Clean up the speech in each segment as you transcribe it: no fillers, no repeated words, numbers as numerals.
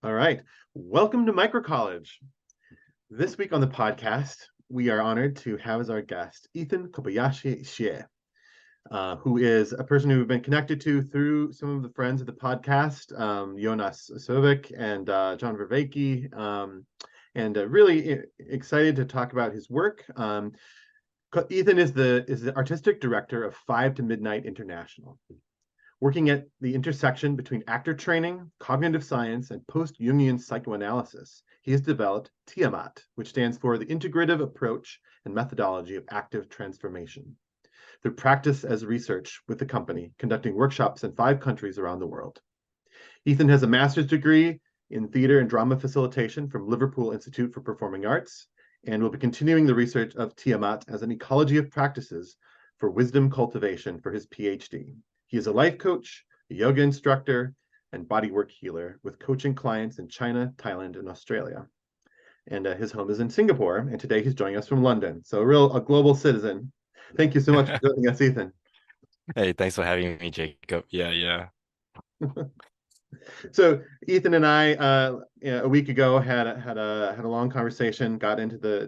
All right. Welcome to Microcollege. This week on the podcast, we are honored to have as our guest Ethan Kobayashi-Hsieh, who is a person who we've been connected to through some of the friends of the podcast, Jonas Sovik and John Verveke, and really excited to talk about his work. Ethan is the artistic director of 5 to Midnight International. Working at the intersection between actor training, cognitive science, and post-Jungian psychoanalysis, he has developed TIAMAT, which stands for the Integrative Approach and Methodology of Active Transformation. Through practice as research with the company, conducting workshops in 5 countries around the world. Ethan has a master's degree in theater and drama facilitation from Liverpool Institute for Performing Arts, and will be continuing the research of TIAMAT as an ecology of practices for wisdom cultivation for his PhD. He is a life coach, a yoga instructor, and bodywork healer with coaching clients in China, Thailand, and Australia. And his home is in Singapore, and today he's joining us from London. So a global citizen. Thank you so much for joining us, Ethan. Hey, thanks for having me, Jacob. Yeah. So Ethan and I, a week ago, had a long conversation. Got into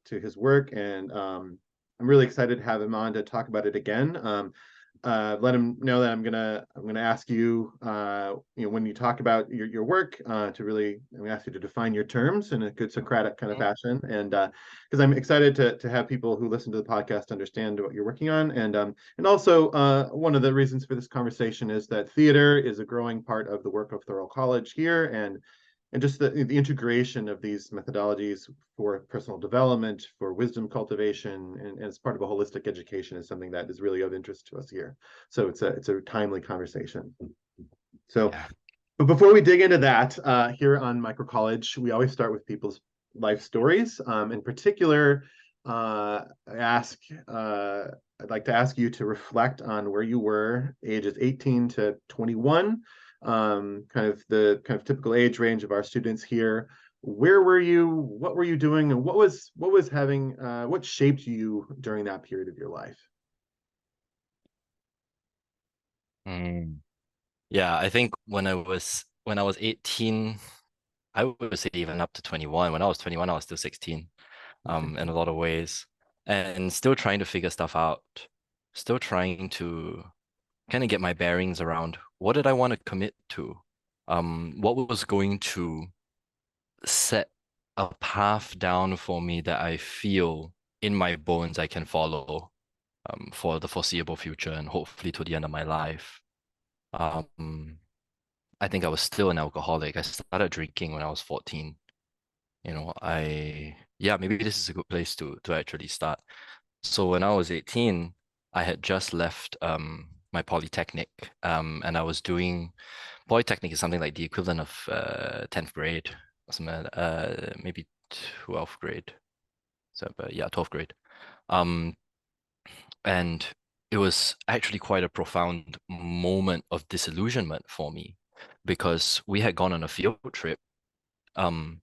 to his work, and I'm really excited to have him on to talk about it again. Let him know that I'm gonna ask you, when you talk about your work, I'm gonna ask you to define your terms in a good Socratic kind of fashion, and because I'm excited to have people who listen to the podcast understand what you're working on, and also one of the reasons for this conversation is that theater is a growing part of the work of Thorough College here, and just the integration of these methodologies for personal development, for wisdom cultivation, and as part of a holistic education is something that is really of interest to us here. So it's a timely conversation. So, Yeah. but before we dig into that, here on Microcollege, we always start with people's life stories. In particular, I'd like to ask you to reflect on where you were ages 18 to 21, kind of typical age range of our students here. Where were you? What were you doing? And what shaped you during that period of your life? Mm. Yeah, I think when I was 18, I would say even up to 21. When I was 21, I was still 16, in a lot of ways. And still trying to figure stuff out. Still trying to kind of get my bearings around what did I want to commit to? What was going to set a path down for me that I feel in my bones I can follow for the foreseeable future and hopefully to the end of my life. Um, I think I was still an alcoholic. I started drinking when I was 14. Yeah, maybe this is a good place to actually start. So when I was 18, I had just left my polytechnic, and I was doing polytechnic is something like the equivalent of 10th grade or something, maybe 12th grade. So, but yeah, 12th grade. Um, and it was actually quite a profound moment of disillusionment for me because we had gone on a field trip. Um,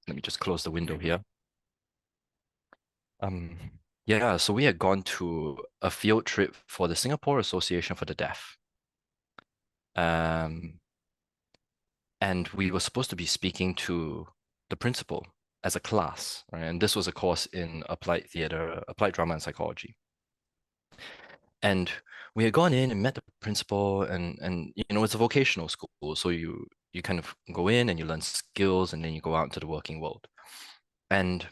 Let me just close the window here. Um, yeah, so we had gone to a field trip for the Singapore Association for the Deaf. Um, and we were supposed to be speaking to the principal as a class, right? And this was a course in applied theater, applied drama and psychology. And we had gone in and met the principal, and it's a vocational school, so you kind of go in and you learn skills, and then you go out into the working world. And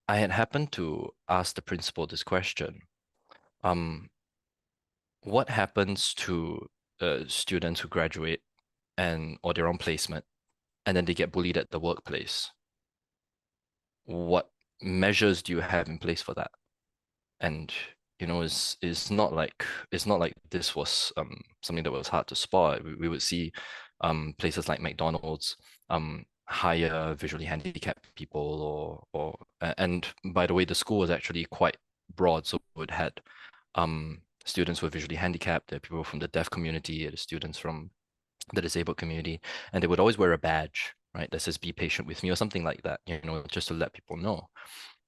I had happened to ask the principal this question. Um, what happens to students who graduate or they're on placement and then they get bullied at the workplace? What measures do you have in place for that? And it's not like this was something that was hard to spot. We would see places like McDonald's hire visually handicapped people, and by the way, the school was actually quite broad, so it had students who were visually handicapped, there are people from the deaf community, there are students from the disabled community, and they would always wear a badge, right, that says "Be patient with me" or something like that, just to let people know.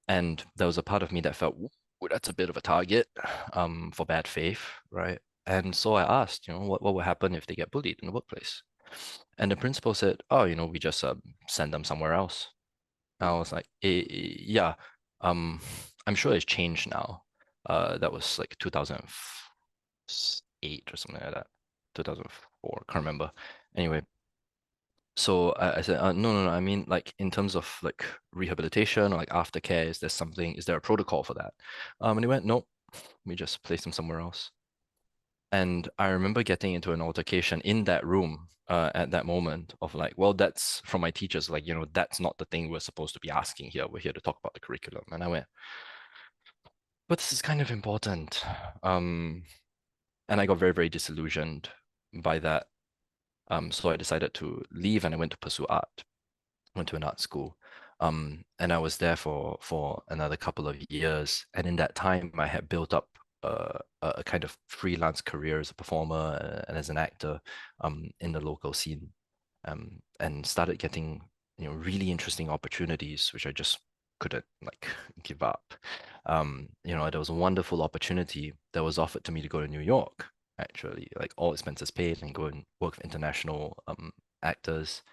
And there was a part of me that felt, "Ooh, that's a bit of a target for bad faith, right?" And so I asked, what will happen if they get bullied in the workplace? And the principal said, "Oh, we just send them somewhere else." And I was like, yeah, um, I'm sure it's changed now. That was like 2008 or something like that, 2004, can't remember. Anyway, so I said, no, no, no. I mean, like in terms of like rehabilitation or like aftercare, is there a protocol for that? And he went, nope, we just place them somewhere else. And I remember getting into an altercation in that room at that moment of like, well, that's from my teachers, like, that's not the thing we're supposed to be asking here. We're here to talk about the curriculum. And I went, but this is kind of important. Um, and I got very, very disillusioned by that. So I decided to leave and I went to pursue art. Went to an art school. And I was there for another couple of years. And in that time, I had built up a kind of freelance career as a performer and as an actor in the local scene, and started getting really interesting opportunities, which I just couldn't like give up. There was a wonderful opportunity that was offered to me to go to New York, actually, like all expenses paid, and go and work with international actors.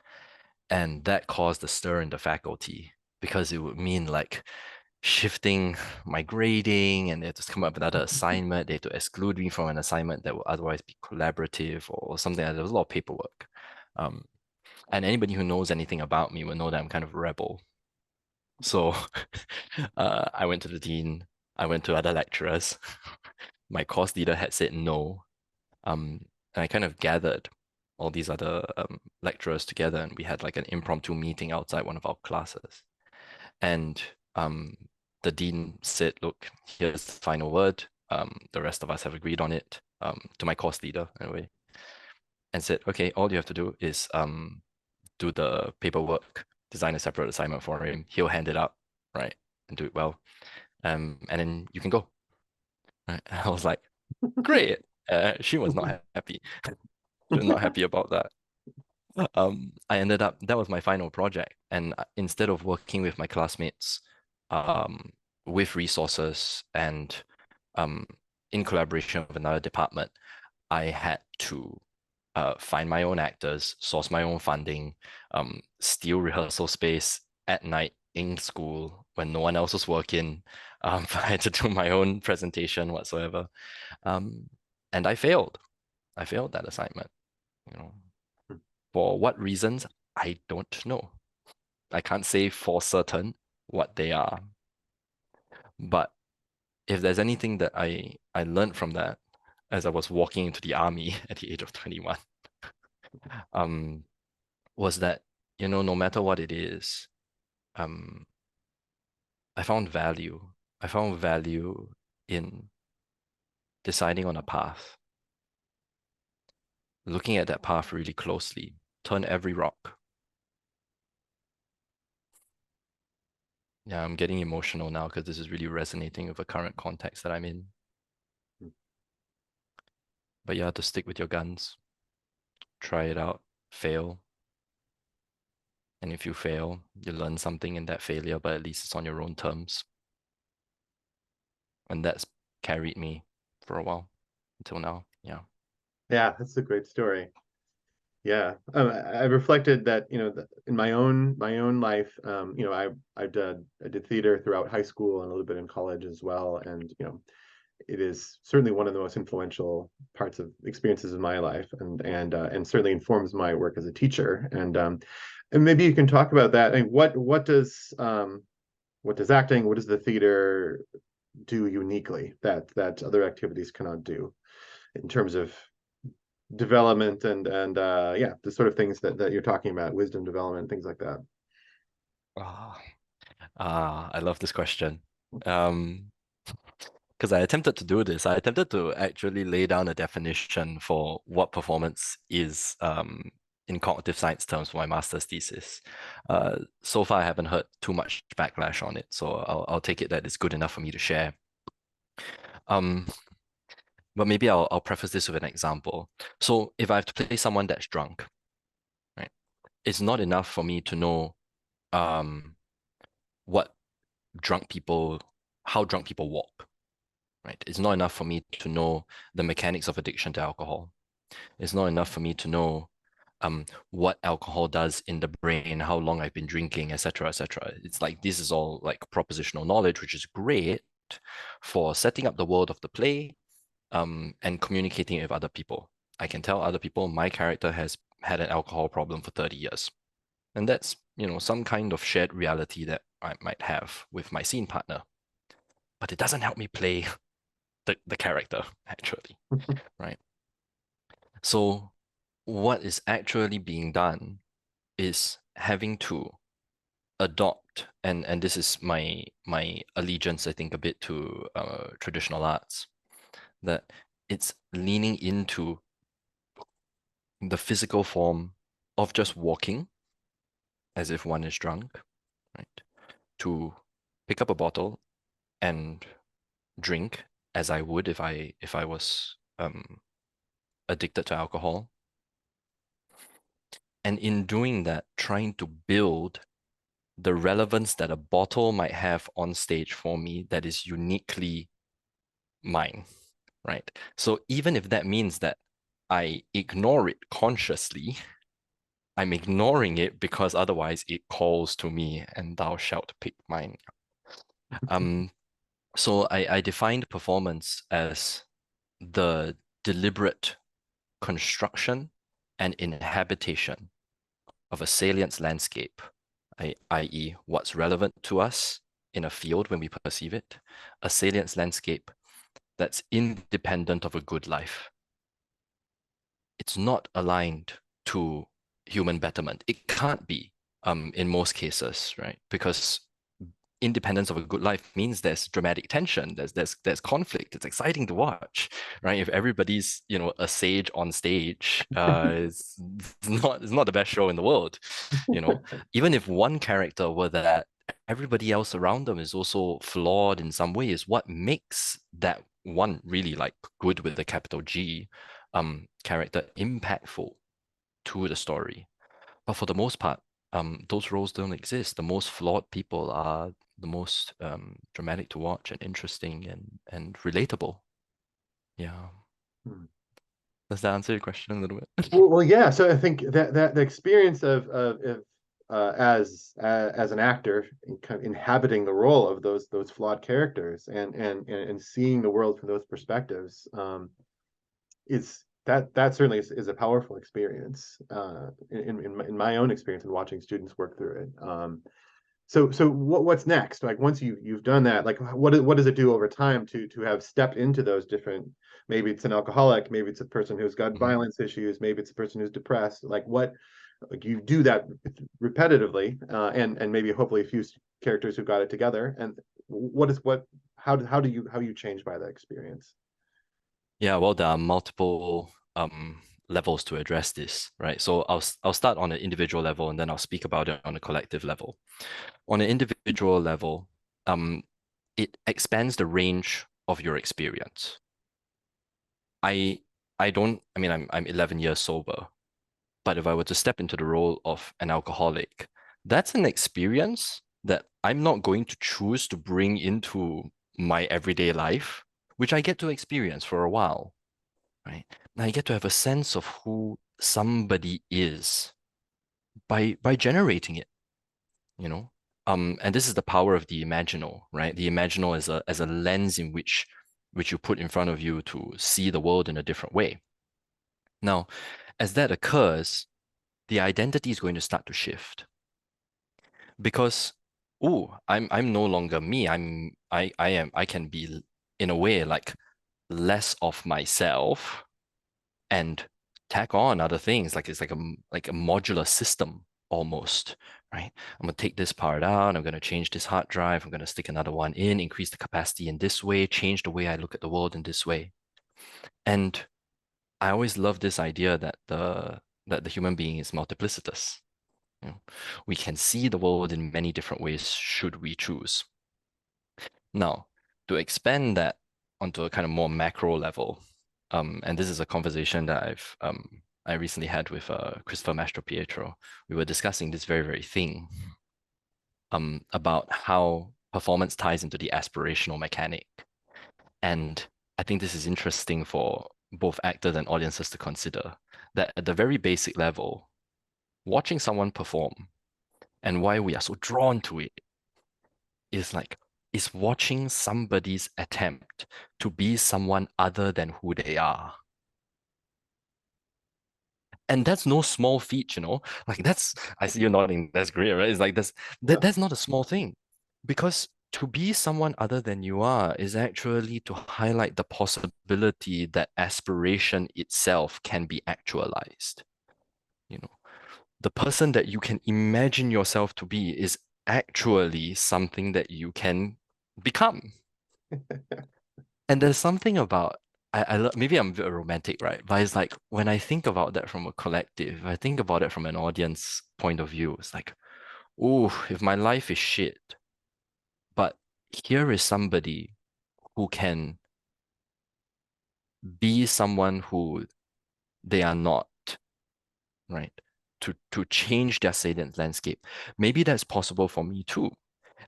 And that caused a stir in the faculty because it would mean like shifting my grading, and they had to come up with another assignment. They had to exclude me from an assignment that would otherwise be collaborative or something. There was a lot of paperwork. Um, and anybody who knows anything about me will know that I'm kind of a rebel. So I went to the dean, I went to other lecturers. My course leader had said no. And I kind of gathered all these other lecturers together, and we had like an impromptu meeting outside one of our classes. And um, the dean said, "Look, here's the final word. The rest of us have agreed on it." To my course leader, anyway, and said, "Okay, all you have to do is do the paperwork, design a separate assignment for him. He'll hand it out, right, and do it well. And then you can go." Right? I was like, "Great." She was not happy. She was not happy about that. I ended up, that was my final project. And instead of working with my classmates um, with resources and um, in collaboration with another department, I had to find my own actors, source my own funding, steal rehearsal space at night in school when no one else was working. I had to do my own presentation whatsoever. Um, and I failed. I failed that assignment, you know. For what reasons, I don't know. I can't say for certain what they are. But if there's anything that I learned from that as I was walking into the army at the age of 21, um, was that, no matter what it is, um, I found value. I found value in deciding on a path, looking at that path really closely, turn every rock. Yeah, I'm getting emotional now because this is really resonating with the current context that I'm in. But you have to stick with your guns, try it out, fail. And if you fail, you learn something in that failure, but at least it's on your own terms. And that's carried me for a while until now. Yeah. Yeah, that's a great story. Yeah, I reflected that in my own life, I did theater throughout high school and a little bit in college as well, and it is certainly one of the most influential parts of experiences in my life, and certainly informs my work as a teacher. And maybe you can talk about that. I mean, what does acting, what does the theater do uniquely that other activities cannot do in terms of development and yeah, the sort of things that you're talking about, wisdom development, things like that. Ah, I love this question. Um, because I attempted to do this. I attempted to actually lay down a definition for what performance is in cognitive science terms for my master's thesis. So far, I haven't heard too much backlash on it, so I'll take it that it's good enough for me to share. Um, but maybe I'll preface this with an example. So if I have to play someone that's drunk, right, it's not enough for me to know um, what drunk people, how drunk people walk, right? It's not enough for me to know the mechanics of addiction to alcohol. It's not enough for me to know what alcohol does in the brain, how long I've been drinking, etc., etc. It's like this is all like propositional knowledge, which is great for setting up the world of the play, and communicating with other people. I can tell other people my character has had an alcohol problem for 30 years. And that's, some kind of shared reality that I might have with my scene partner. But it doesn't help me play the character, actually, right? So what is actually being done is having to adopt, and this is my allegiance, I think, a bit to traditional arts, that it's leaning into the physical form of just walking as if one is drunk, right? To pick up a bottle and drink as I would if I was addicted to alcohol. And in doing that, trying to build the relevance that a bottle might have on stage for me that is uniquely mine, right? So even if that means that I ignore it consciously, I'm ignoring it because otherwise it calls to me and thou shalt pick mine. So I defined performance as the deliberate construction and inhabitation of a salience landscape, i.e., what's relevant to us in a field when we perceive it, a salience landscape that's independent of a good life. It's not aligned to human betterment. It can't be in most cases, right? Because independence of a good life means there's dramatic tension, there's conflict. It's exciting to watch, right? If everybody's a sage on stage, it's not the best show in the world, Even if one character were that everybody else around them is also flawed in some way, is what makes that one really like good with the capital G character impactful to the story. But for the most part, those roles don't exist. The most flawed people are the most dramatic to watch and interesting and relatable. Yeah. Hmm. Does that answer your question a little bit? Well, yeah. So I think that the experience as an actor, kind of inhabiting the role of those flawed characters and seeing the world from those perspectives, is that certainly is a powerful experience, in my own experience in watching students work through it. So what's next? Like once you've done that, like what does it do over time to have stepped into those different? Maybe it's an alcoholic, maybe it's a person who's got Mhm. violence issues, maybe it's a person who's depressed. Like you do that repetitively, and maybe hopefully a few characters who got it together. And how you change by that experience? Yeah, well, there are multiple levels to address this, right? So I'll start on an individual level and then I'll speak about it on a collective level. On an individual level, um, it expands the range of your experience. I I don't, I mean, I'm 11 years sober, but if I were to step into the role of an alcoholic, that's an experience that I'm not going to choose to bring into my everyday life, which I get to experience for a while, right? And I get to have a sense of who somebody is by generating it, you know? And this is the power of the imaginal, right? The imaginal is as a lens in which you put in front of you to see the world in a different way. Now, as that occurs, the identity is going to start to shift because I'm no longer me. I can be in a way like less of myself and tack on other things. Like it's like a modular system almost, right? I'm gonna take this part out, I'm gonna change this hard drive, I'm gonna stick another one in, increase the capacity in this way, change the way I look at the world in this way. And I always love this idea that the human being is multiplicitous. You know, we can see the world in many different ways should we choose. Now, to expand that onto a kind of more macro level, and this is a conversation that I recently had with Christopher Mastropietro. We were discussing this very, very thing about how performance ties into the aspirational mechanic. And I think this is interesting for both actors and audiences to consider that at the very basic level, watching someone perform and why we are so drawn to it is watching somebody's attempt to be someone other than who they are. And that's no small feat, Like that's I see you nodding. That's great, right? It's like that's not a small thing. Because to be someone other than you are is actually to highlight the possibility that aspiration itself can be actualized. You know, the person that you can imagine yourself to be is actually something that you can become. And there's something about maybe I'm a bit romantic, right? But it's like when I think about that from a collective, I think about it from an audience point of view. It's like, oh, if my life is shit, but here is somebody who can be someone who they are not, right? To change their salient landscape. Maybe that's possible for me too.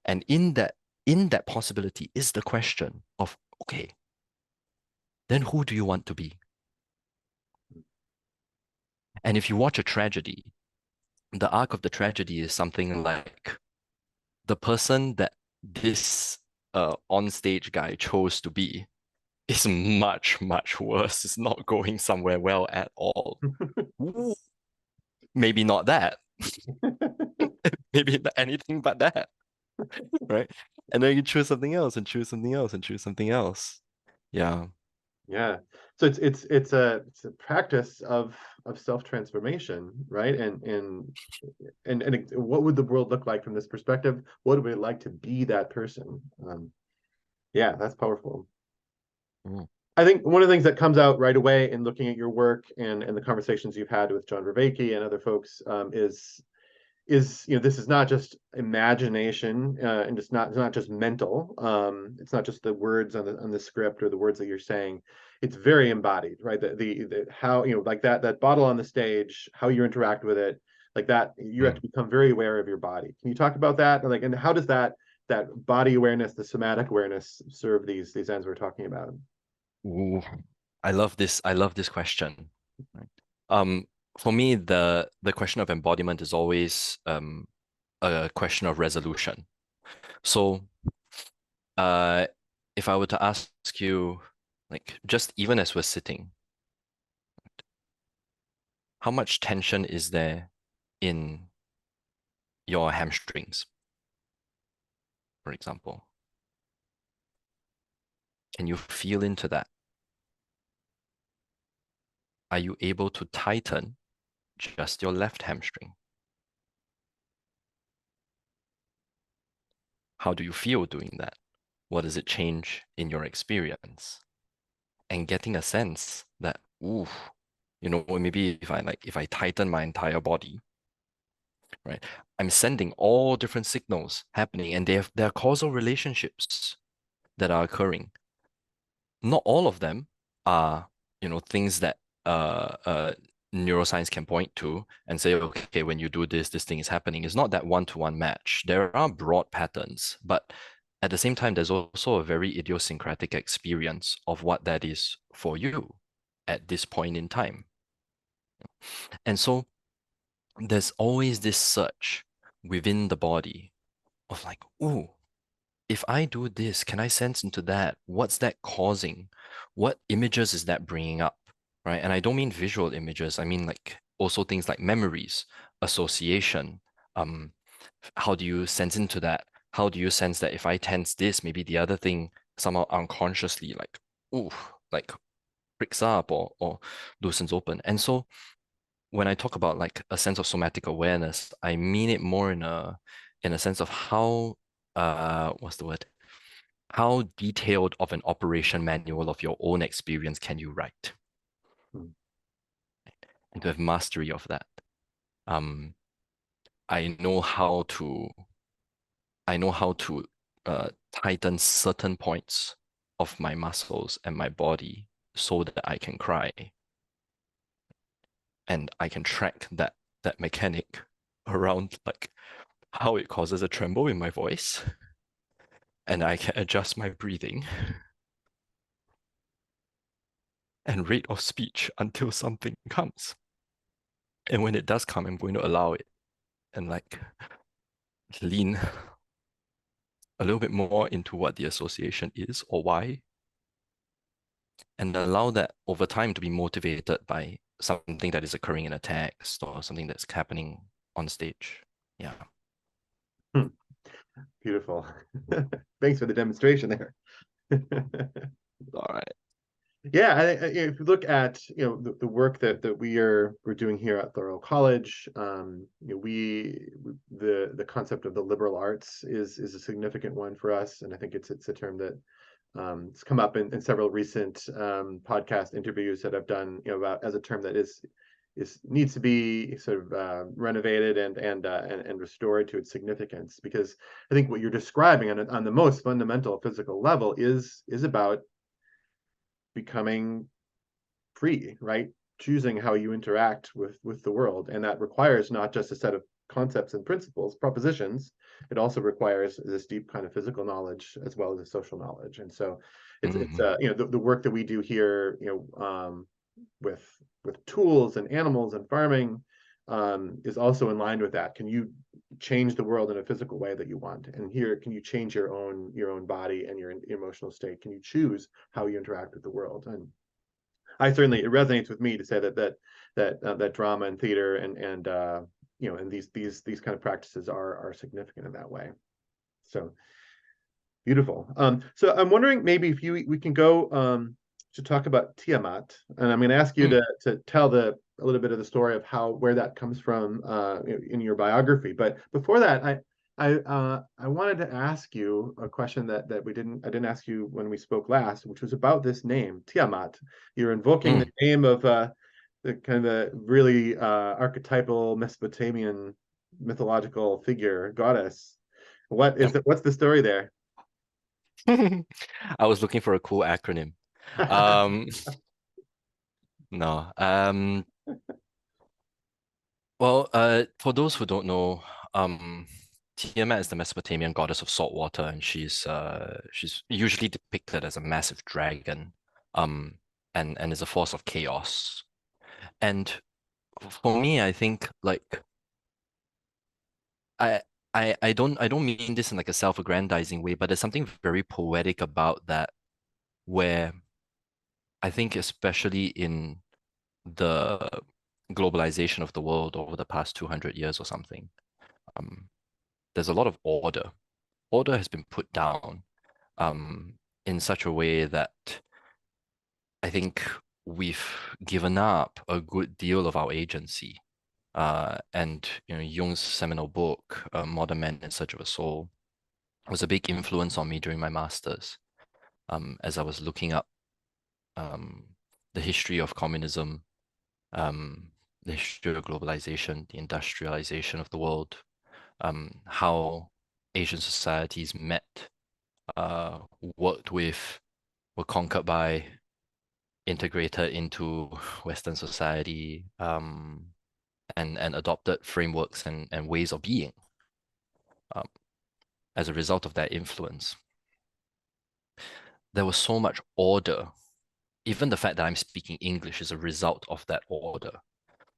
And in that possibility is the question of, okay, then who do you want to be? And if you watch a tragedy, the arc of the tragedy is something like the person that this on-stage guy chose to be is much, much worse. It's not going somewhere well at all. Ooh, maybe not that. Maybe anything but that, right? And then you choose something else and choose something else and choose something else. Yeah. Yeah. So it's a practice of self-transformation, right? And what would the world look like from this perspective? What would it like to be that person? Yeah, that's powerful. Mm. I think one of the things that comes out right away in looking at your work and the conversations you've had with John Vervaeke and other folks is this is not just imagination and it's not just mental, it's not just the words on the script or the words that you're saying. It's very embodied, right? The how, like that bottle on the stage, how you interact with it, like that you have Mm. to become very aware of your body. Can you talk about that, and how does that body awareness, the somatic awareness, serve these ends we're talking about? Ooh, I love this. I love this question. Right. Um, for me, the question of embodiment is always a question of resolution. So, uh, if I were to ask you, like, just even as we're sitting, how much tension is there in your hamstrings, for example? Can you feel into that? Are you able to tighten just your left hamstring? How do you feel doing that? What does it change in your experience? And getting a sense that, ooh, maybe if I tighten my entire body, right, I'm sending all different signals happening, and there are causal relationships that are occurring. Not all of them are, things that uh, uh, neuroscience can point to and say, okay, when you do this, this thing is happening. It's not that one-to-one match. There are broad patterns, but at the same time, there's also a very idiosyncratic experience of what that is for you at this point in time. And so there's always this search within the body of like, ooh, if I do this, can I sense into that? What's that causing? What images is that bringing up? Right. And I don't mean visual images. I mean like also things like memories, association. Um, how do you sense into that? How do you sense that if I tense this, maybe the other thing somehow unconsciously like, ooh, like breaks up or loosens open. And so when I talk about like a sense of somatic awareness, I mean it more in a sense of how what's the word? How detailed of an operation manual of your own experience can you write? Hmm. And to have mastery of that. Um, I know how to I know how to tighten certain points of my muscles and my body so that I can cry. And I can track that mechanic around like how it causes a tremble in my voice. And I can adjust my breathing and rate of speech until something comes. And when it does come, I'm going to allow it and like lean a little bit more into what the association is or why, and allow that over time to be motivated by something that is occurring in a text or something that's happening on stage. Yeah. Hmm. Beautiful. Thanks for the demonstration there. All right. Yeah, if you look at the work that we're doing here at Thorough College, the concept of the liberal arts is a significant one for us, and I think it's a term that it's come up in several recent podcast interviews that I've done, about as a term that is needs to be sort of renovated and restored to its significance, because I think what you're describing on the most fundamental physical level is about becoming free, right? Choosing how you interact with the world, and that requires not just a set of concepts and principles, propositions. It also requires this deep kind of physical knowledge as well as a social knowledge. And so, it's Mm-hmm. the work that we do here, with tools and animals and farming, is also in line with that. Can you change the world in a physical way that you want? And here, can you change your own body and your emotional state? Can you choose how you interact with the world? And I certainly, it resonates with me to say that drama and theater and these kind of practices are significant in that way. So beautiful. So I'm wondering, maybe if we can go to talk about Tiamat, and I'm going to ask you Mm. to tell a little bit of the story of where that comes from in your biography. But before that, I wanted to ask you a question that I didn't ask you when we spoke last, which was about this name, Tiamat. You're invoking the Mm. name of the kind of really archetypal Mesopotamian mythological figure, goddess. Yep. What's the story there? I was looking for a cool acronym. Um, no. Well, for those who don't know, Tiamat is the Mesopotamian goddess of salt water, and she's usually depicted as a massive dragon, um, and is a force of chaos. And for me, I think like I I don't mean this in like a self-aggrandizing way, but there's something very poetic about that, where I think especially in the globalization of the world over the past 200 years or something, um, there's a lot of order. Order has been put down in such a way that I think we've given up a good deal of our agency. And Jung's seminal book, Modern Man in Search of a Soul, was a big influence on me during my master's, as I was looking up um, the history of communism, um, the history of globalization, the industrialization of the world, how Asian societies met, worked with, were conquered by, integrated into Western society, and adopted frameworks and ways of being um, as a result of that influence. There was so much order. Even the fact that I'm speaking English is a result of that order.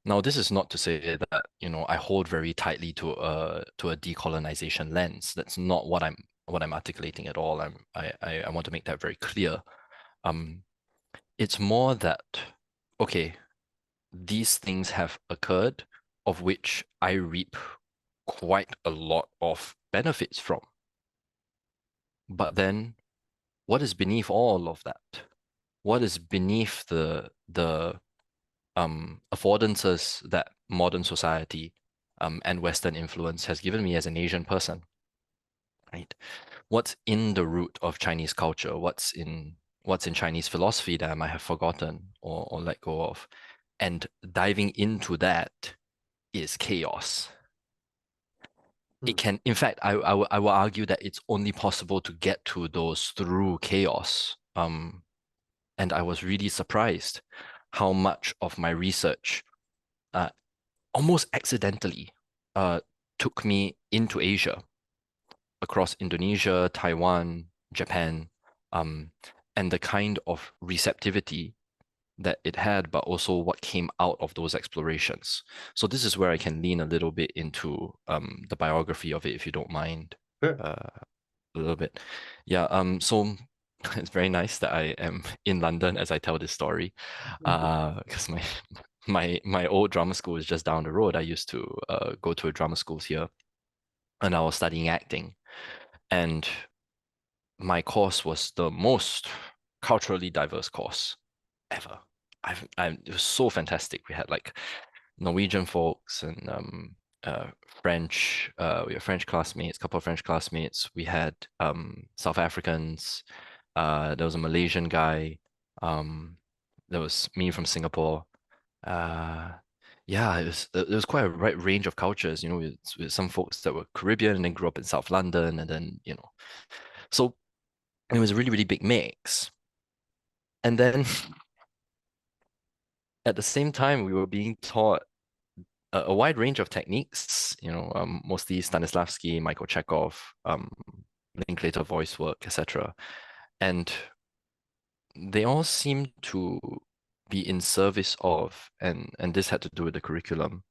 Now, this is not to say that, I hold very tightly to a decolonization lens. That's not what I'm articulating at all. I want to make that very clear. Um, it's more that, okay, these things have occurred, of which I reap quite a lot of benefits from. But then, what is beneath all of that? What is beneath the affordances that modern society and Western influence has given me as an Asian person, right? What's in the root of Chinese culture? What's in Chinese philosophy that I might have forgotten or let go of? And diving into that is chaos. It Hmm. can, in fact, I will argue that it's only possible to get to those through chaos. And I was really surprised how much of my research uh, almost accidentally uh, took me into Asia, across Indonesia, Taiwan, Japan, um, and the kind of receptivity that it had, but also what came out of those explorations. So this is where I can lean a little bit into the biography of it, if you don't mind, Sure. a little bit. Yeah. So it's very nice that I am in London as I tell this story, because my old drama school is just down the road. I used to go to a drama schools here, and I was studying acting, and my course was the most culturally diverse course ever. It was so fantastic. We had like Norwegian folks and French. We had French classmates, couple of French classmates. We had South Africans. There was a Malaysian guy. Um, there was me from Singapore. Uh, yeah, it was quite a right range of cultures. You know, with some folks that were Caribbean and then grew up in South London, and then so it was a really big mix. And then at the same time, we were being taught a wide range of techniques, mostly Stanislavski, Michael Chekhov, Linklater voice work, etc. And they all seem to be in service of, and this had to do with the curriculum,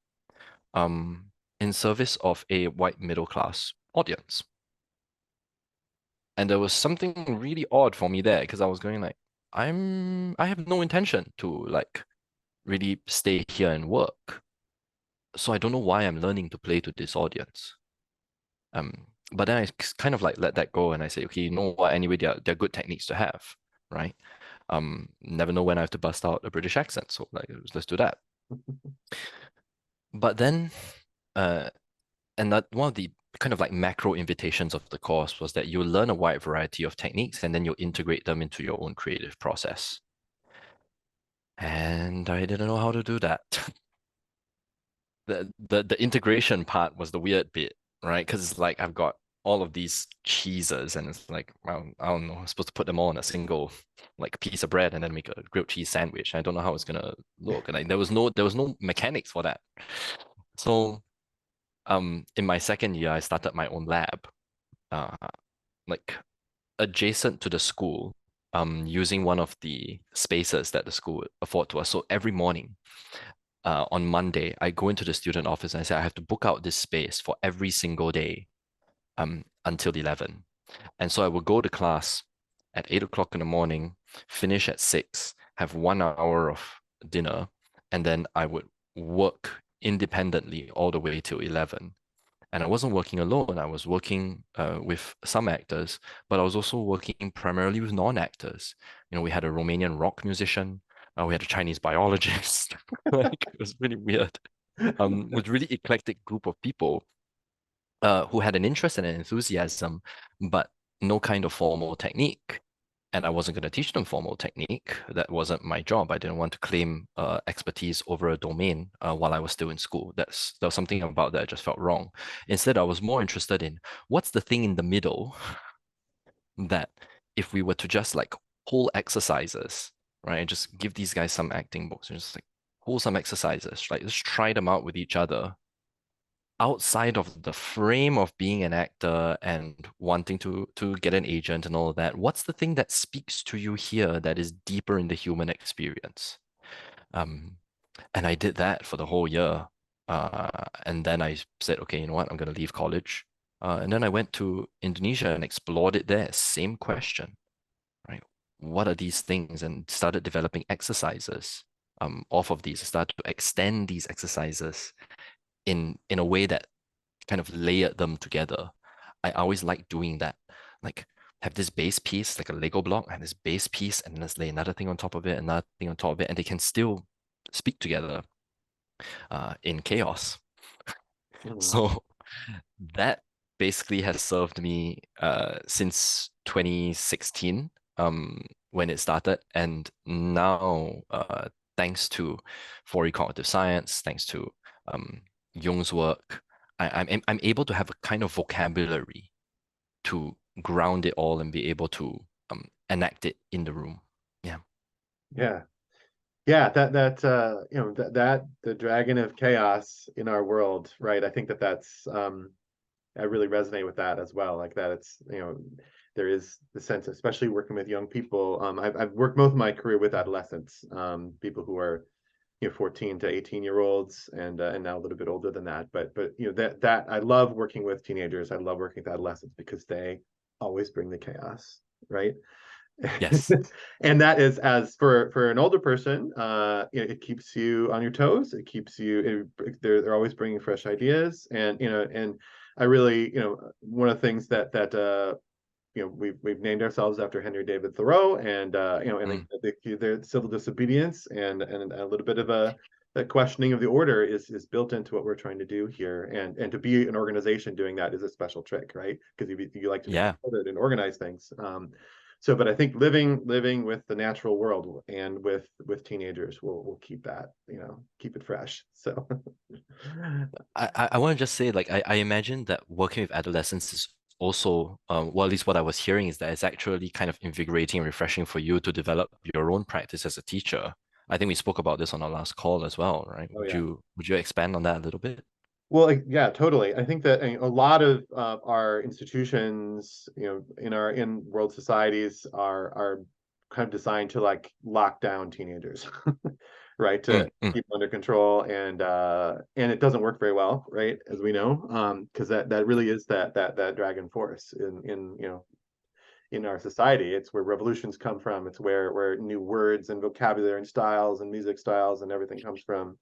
in service of a white middle class audience. And there was something really odd for me there because I was going like, I have no intention to like really stay here and work. So I don't know why I'm learning to play to this audience. But then I kind of like let that go and I say, okay, you know what? Anyway, they're good techniques to have, right? Never know when I have to bust out a British accent, so like let's do that. But then, uh, and that one of the kind of like macro invitations of the course was that you learn a wide variety of techniques and then you integrate them into your own creative process. And I didn't know how to do that. The integration part was the weird bit, right? Because it's like I've got all of these cheeses, and it's like, well, I don't know, I'm supposed to put them all on a single like piece of bread and then make a grilled cheese sandwich. I don't know how it's gonna look, and like there was no mechanics for that. So in my second year, I started my own lab, uh, like adjacent to the school, using one of the spaces that the school would afford to us. So every morning, on Monday, I go into the student office and I say I have to book out this space for every single day until 11. And so I will go to class at 8 o'clock in the morning, finish at 6, have 1 hour of dinner, and then I would work independently all the way till 11. And I wasn't working alone. I was working with some actors, but I was also working primarily with non-actors. We had a Romanian rock musician, we had a Chinese biologist. Like it was really weird. With really eclectic group of people who had an interest and an enthusiasm, but no kind of formal technique. And I wasn't going to teach them formal technique. That wasn't my job. I didn't want to claim expertise over a domain while I was still in school. There was something about that I just felt wrong. Instead, I was more interested in what's the thing in the middle that if we were to just like pull exercises, right, and just give these guys some acting books and just like pull some exercises, like let's try them out with each other outside of the frame of being an actor and wanting to get an agent and all of that, what's the thing that speaks to you here that is deeper in the human experience? Um, and I did that for the whole year. And then I said, okay, you know what? I'm going to leave college. And then I went to Indonesia and explored it there. Same question, right? What are these things? And started developing exercises off of these. I started to extend these exercises in a way that kind of layered them together. I always like doing that. Like have this base piece, like a Lego block, and this base piece, and let's lay another thing on top of it, another thing on top of it, and they can still speak together in chaos. Mhm. So that basically has served me since 2016 when it started, and now thanks to Fourier cognitive science, thanks to um, Jung's work, I'm able to have a kind of vocabulary to ground it all and be able to enact it in the room. Yeah. Yeah. Yeah, that the dragon of chaos in our world, right? I think that's I really resonate with that as well. Like that it's, there is the sense, especially working with young people. I've worked most of my career with adolescents, people who are 14 to 18-year-olds, and now a little bit older than that. But that I love working with teenagers. I love working with adolescents because they always bring the chaos, right? Yes. And that is, as for an older person, it keeps you on your toes. It keeps you. They're always bringing fresh ideas, and I really, one of the things that we've named ourselves after Henry David Thoreau, and and the civil disobedience and a little bit of a questioning of the order is built into what we're trying to do here, and to be an organization doing that is a special trick, right? Because you like to be Yeah. ordered and organize things. So, but I think living with the natural world and with teenagers will keep that, keep it fresh. So I want to just say, like, I imagine that working with adolescents is also, well, at least what I was hearing is that it's actually kind of invigorating and refreshing for you to develop your own practice as a teacher. I think we spoke about this on our last call as well, right? oh yeah. Would you expand on that a little bit? Well, yeah, totally. I think that a lot of our institutions, in world societies are kind of designed to like lock down teenagers, right? To Mm, mm, keep them under control, and it doesn't work very well, right? As we know, because that really is that dragon force in our society. It's where revolutions come from. It's where new words and vocabulary and styles and music styles and everything comes from.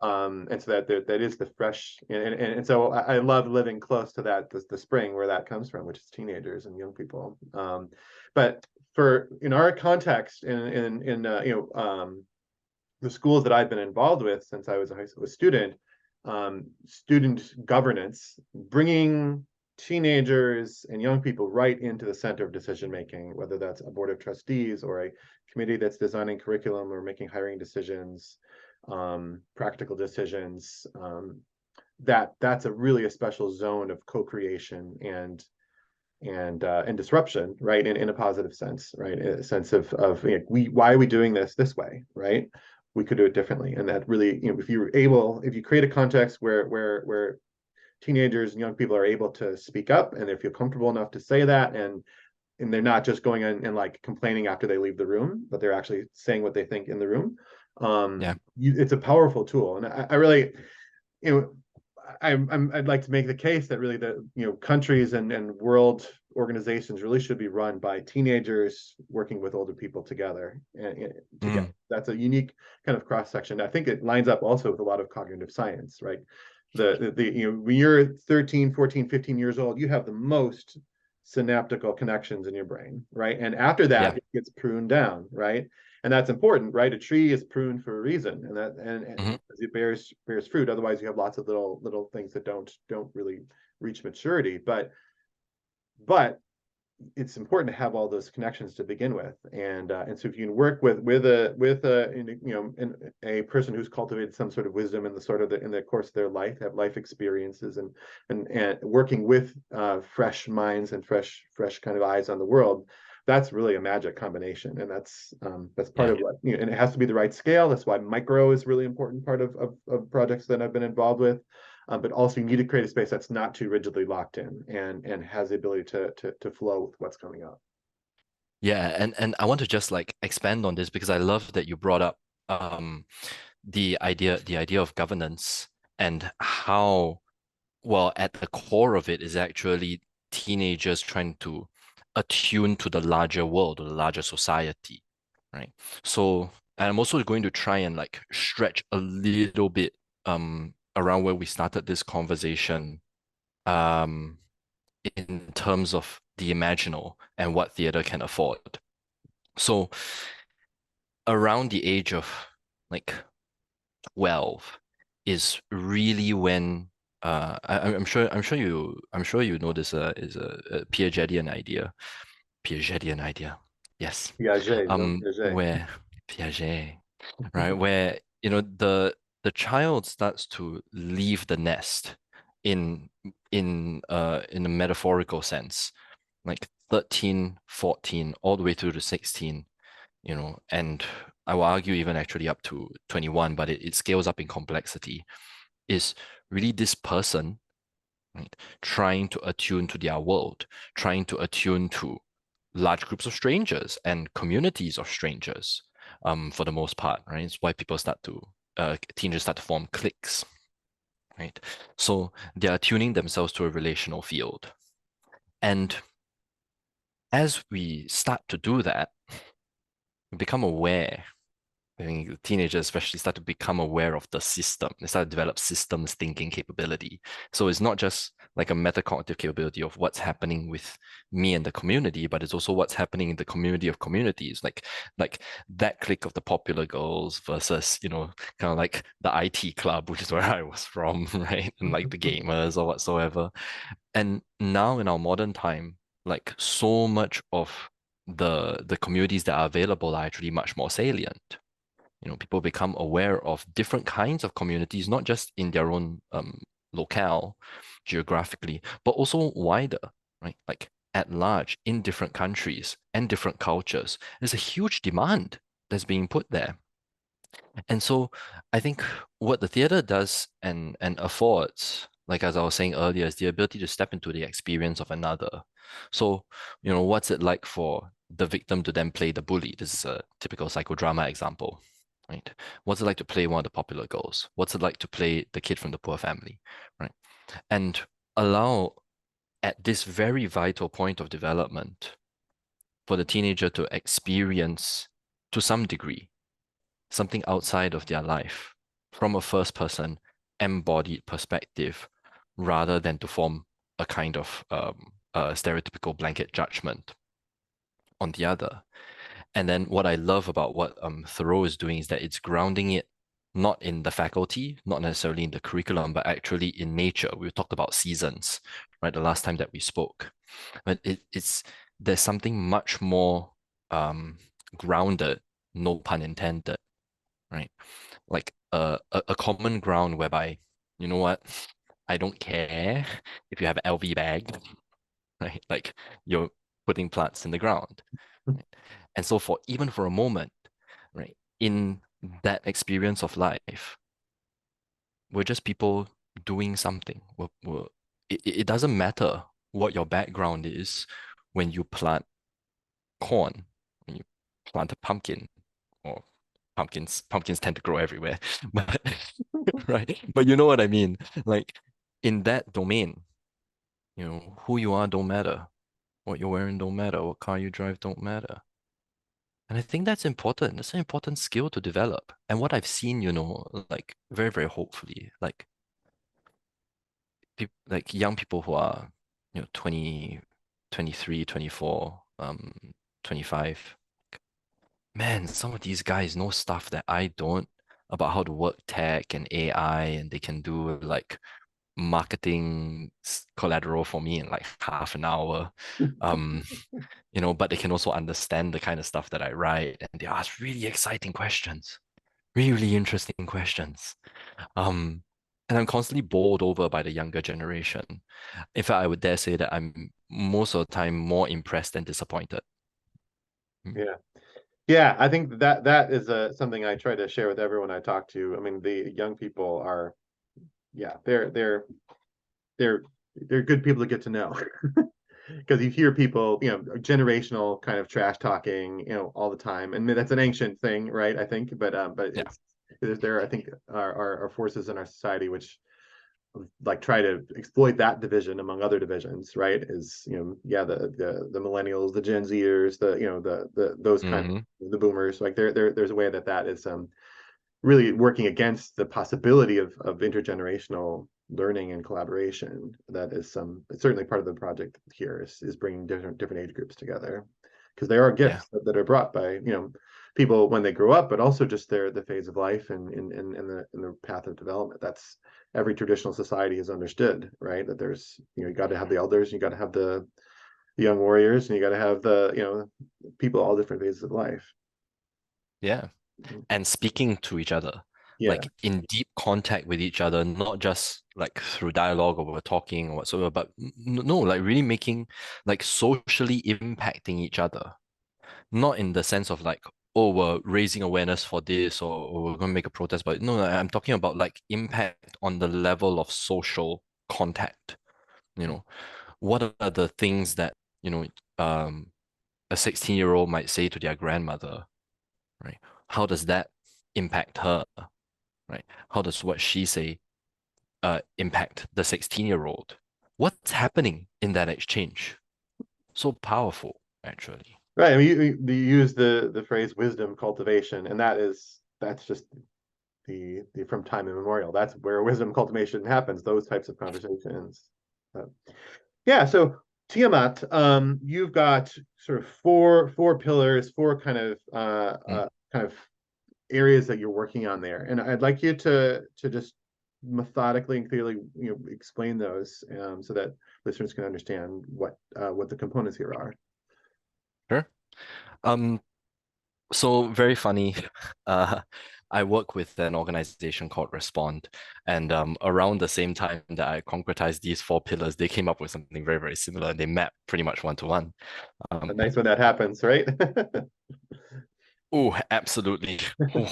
And so that is the fresh, and so I love living close to that, the spring where that comes from, which is teenagers and young people. But for in our context, in the schools that I've been involved with since I was a high school student, student governance, bringing teenagers and young people right into the center of decision making, whether that's a board of trustees or a committee that's designing curriculum or making hiring decisions, practical decisions. That's a really a special zone of co-creation and disruption, right? In a positive sense, right? In a sense of why are we doing this way, right? We could do it differently, and that really, if you create a context where teenagers and young people are able to speak up and they feel comfortable enough to say that, and they're not just going in and like complaining after they leave the room, but they're actually saying what they think in the room. yeah. It's a powerful tool, and I really, you know, I'd like to make the case that really the countries and world organizations really should be run by teenagers working with older people together and together. Mm, That's a unique kind of cross section. I think it lines up also with a lot of cognitive science, right? When you're 13, 14, 15 years old, you have the most synaptical connections in your brain, right? And after that, yeah. it gets pruned down, right? And that's important, right? A tree is pruned for a reason, and Hmm. it bears fruit. Otherwise, you have lots of little things that don't really reach maturity. But it's important to have all those connections to begin with, and so if you can work a person who's cultivated some sort of wisdom in the course of their life, have life experiences, and working with fresh minds and fresh kind of eyes on the world, that's really a magic combination, and that's part Yeah. of what, and it has to be the right scale. That's why micro is really important part of projects that I've been involved with. But also you need to create a space that's not too rigidly locked in and has the ability to flow with what's coming up. Yeah, and I want to just like expand on this because I love that you brought up um the idea of governance and how, well, at the core of it is actually teenagers trying to attune to the larger world or the larger society, right? So, and I'm also going to try and like stretch a little bit around where we started this conversation um in terms of the imaginal and what theater can afford. So around the age of like 12 is really when I'm sure you know this is a Piagetian idea. Piagetian idea. Yes. Piaget, Jean Piaget. Where Piaget, right? Where the child starts to leave the nest in in a metaphorical sense, like 13, 14, all the way through to 16, and I will argue even actually up to 21, but it scales up in complexity, is really this person, right, trying to attune to their world, trying to attune to large groups of strangers and communities of strangers, for the most part, right? It's why teenagers start to form cliques, right? So they are tuning themselves to a relational field. And as we start to do that, we become aware. I think teenagers especially start to become aware of the system. They start to develop systems thinking capability. So it's not just like a metacognitive capability of what's happening with me and the community, but it's also what's happening in the community of communities. Like that clique of the popular girls versus, kind of like the IT club, which is where I was from, right? And like the gamers or whatsoever. And now in our modern time, like so much of the communities that are available are actually much more salient. People become aware of different kinds of communities, not just in their own locale, geographically, but also wider, right? Like at large in different countries and different cultures. There's a huge demand that's being put there. And so I think what the theater does and affords, like as I was saying earlier, is the ability to step into the experience of another. So, what's it like for the victim to then play the bully? This is a typical psychodrama example, right? What's it like to play one of the popular girls? What's it like to play the kid from the poor family, right? And allow at this very vital point of development for the teenager to experience to some degree something outside of their life from a first person embodied perspective rather than to form a kind of stereotypical blanket judgment on the other. And then what I love about what Thoreau is doing is that it's grounding it not in the faculty, not necessarily in the curriculum, but actually in nature. We talked about seasons, right? The last time that we spoke. But it's there's something much more grounded, no pun intended, right? Like a common ground whereby, you know what, I don't care if you have an LV bag, right? Like you're putting plants in the ground. Right? And so even for a moment, right, in that experience of life, we're just people doing something. It doesn't matter what your background is when you plant corn, when you plant a pumpkin, or pumpkins tend to grow everywhere. But right. But you know what I mean? Like in that domain, who you are don't matter. What you're wearing don't matter. What car you drive don't matter. And I think that's important. That's an important skill to develop. And what I've seen, like very, very hopefully, like like young people who are, 20, 23, 24, 25. Man, some of these guys know stuff that I don't about how to work tech and AI, and they can do like marketing collateral for me in like half an hour. Um, but they can also understand the kind of stuff that I write, and they ask really exciting questions, really interesting questions. Um, and I'm constantly bowled over by the younger generation. In fact, I would dare say that I'm most of the time more impressed than disappointed. Mm. Yeah. Yeah, I think that is something I try to share with everyone I talk to. I mean, the young people are, yeah, they're they're good people to get to know. Because you hear people, generational kind of trash talking, all the time, and that's an ancient thing, right? I think, but Yeah, there, I think, are forces in our society which like try to exploit that division among other divisions, right? Is yeah, the millennials, the Gen Zers, the those kind hmm of the boomers, like there's a way that is really working against the possibility of intergenerational learning and collaboration. That is it's certainly part of the project here is bringing different age groups together, because there are yeah, gifts that are brought by people when they grow up, but also just the phase of life and in the path of development. That's every traditional society has understood, right? That there's you got to have the elders, you got to have the young warriors, and you got to have the people all different phases of life. yeah. And speaking to each other, Yeah. like in deep contact with each other, not just like through dialogue or we're talking or whatsoever, but no, like really making, like socially impacting each other. Not in the sense of like, oh, we're raising awareness for this, or we're going to make a protest, but no, I'm talking about like impact on the level of social contact. You know, what are the things that, um, a 16-year-old might say to their grandmother, right? How does that impact her, right? How does what she say impact the 16-year-old? What's happening in that exchange? So powerful, actually. Right. I mean, you use the phrase wisdom cultivation, and that's just the from time immemorial. That's where wisdom cultivation happens. Those types of conversations. Uh, yeah. So Tiamat, you've got sort of four pillars, four Mm. kind of areas that you're working on there, and I'd like you to just methodically and clearly explain those, so that listeners can understand what the components here are. Sure. Um, so very funny. Uh, I work with an organization called Respond, and around the same time that I concretized these four pillars, they came up with something very, very similar. They map pretty much one to one. Nice when that happens, right? Oh, absolutely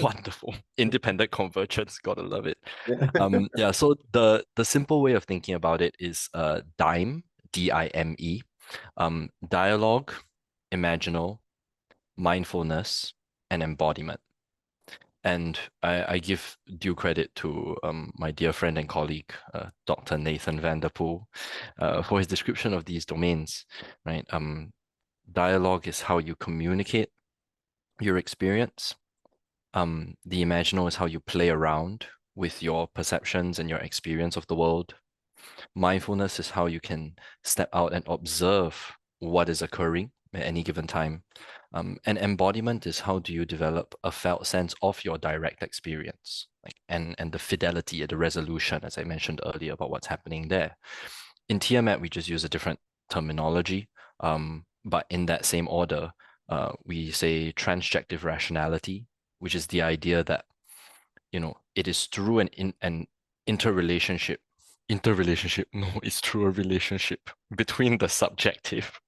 wonderful. Independent convergence, gotta love it. Yeah. Yeah, so the simple way of thinking about it is DIME, D-I-M-E, dialogue, imaginal, mindfulness, and embodiment. And I give due credit to my dear friend and colleague, Dr. Nathan Vanderpool, for his description of these domains, right? Dialogue is how you communicate your experience. The imaginal is how you play around with your perceptions and your experience of the world. Mindfulness is how you can step out and observe what is occurring at any given time. And embodiment is how do you develop a felt sense of your direct experience, like and the fidelity, the resolution, as I mentioned earlier, about what's happening there. In TIAMAT, we just use a different terminology, but in that same order, we say transjective rationality, which is the idea that it is through an interrelationship. Interrelationship, no, it's through a relationship between the subjective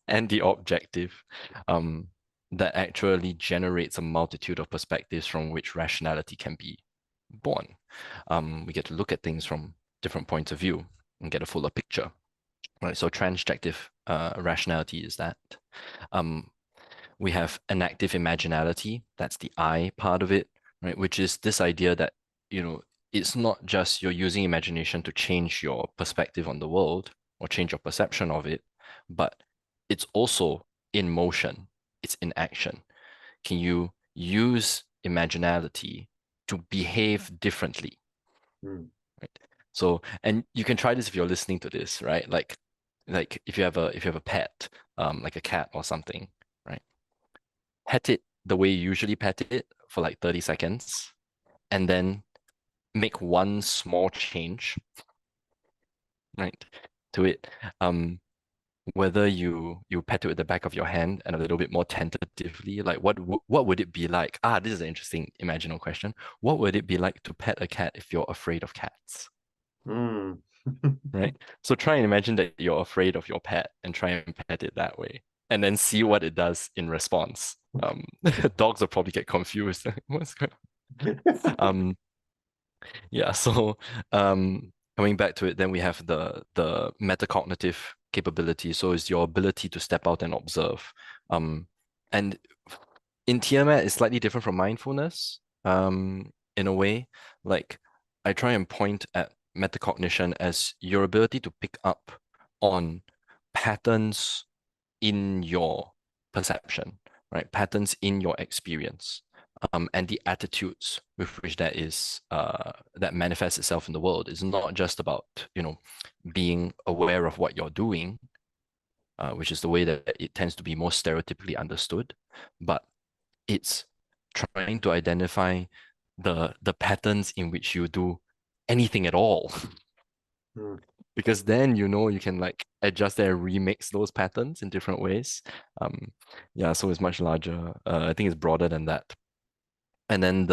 and the objective, um, that actually generates a multitude of perspectives from which rationality can be born. We get to look at things from different points of view and get a fuller picture. Right, so transjective rationality is that. Um, we have enactive imaginality, that's the I part of it, right? Which is this idea that, it's not just you're using imagination to change your perspective on the world or change your perception of it, but it's also in motion, it's in action. Can you use imaginality to behave differently? Hmm. Right? So, and you can try this if you're listening to this, right? Like if you have a pet, like a cat or something, right? Pet it the way you usually pet it for like 30 seconds, and then make one small change, right, to it. Whether you pet it with the back of your hand and a little bit more tentatively, like what would it be like? This is an interesting imaginal question. What would it be like to pet a cat if you're afraid of cats? Hmm. Right? So try and imagine that you're afraid of your pet and try and pet it that way, and then see what it does in response. Dogs will probably get confused. What's going on? Yeah, so coming back to it, then we have the metacognitive capability. So it's your ability to step out and observe. And in TIAMAT, it's slightly different from mindfulness, in a way. Like I try and point at metacognition as your ability to pick up on patterns in your perception, right? Patterns in your experience, and the attitudes with which that manifests itself in the world. It's not just about being aware of what you're doing, which is the way that it tends to be more stereotypically understood, but it's trying to identify the patterns in which you do anything at all. Hmm. Because then you can like adjust and remix those patterns in different ways. Yeah, so it's much larger. I think it's broader than that. And then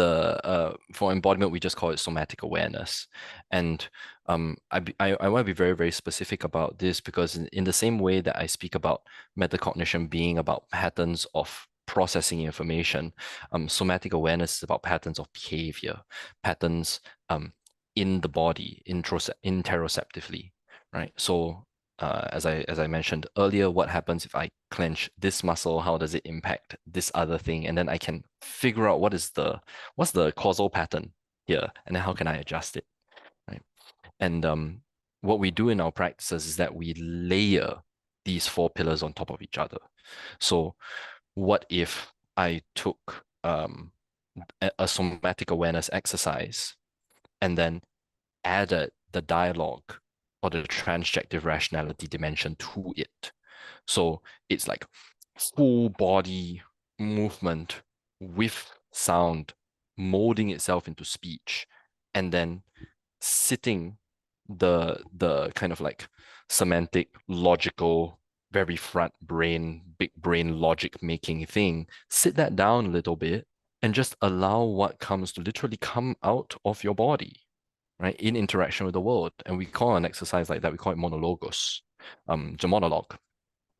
for embodiment, we just call it somatic awareness. And I want to be very, very specific about this because in the same way that I speak about metacognition being about patterns of processing information, somatic awareness is about patterns of behavior, patterns in the body, interoceptively, right? So as I mentioned earlier, what happens if I clench this muscle? How does it impact this other thing? And then I can figure out what's the causal pattern here, and then how can I adjust it, right? And what we do in our practices is that we layer these four pillars on top of each other. So what if I took a somatic awareness exercise and then added the dialogue or the transjective rationality dimension to it? So it's like full body movement with sound molding itself into speech, and then sitting the kind of like semantic, logical, very front brain, big brain logic making thing, sit that down a little bit and just allow what comes to literally come out of your body, right? In interaction with the world. And we call an exercise like that, we call it monologos, the monologue,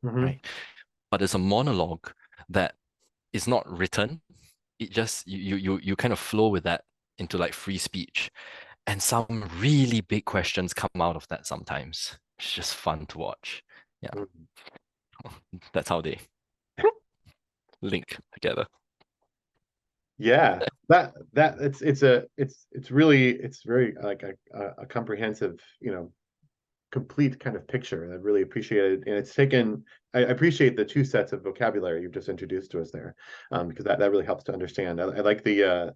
Mm-hmm. right? But it's a monologue that is not written. It just you kind of flow with that into like free speech. And some really big questions come out of that sometimes. It's just fun to watch. Yeah, that's how they link together. Yeah, that it's really it's very like a comprehensive, complete kind of picture. I really appreciate it, and it's taken. I appreciate the two sets of vocabulary you've just introduced to us there, because that really helps to understand. I like the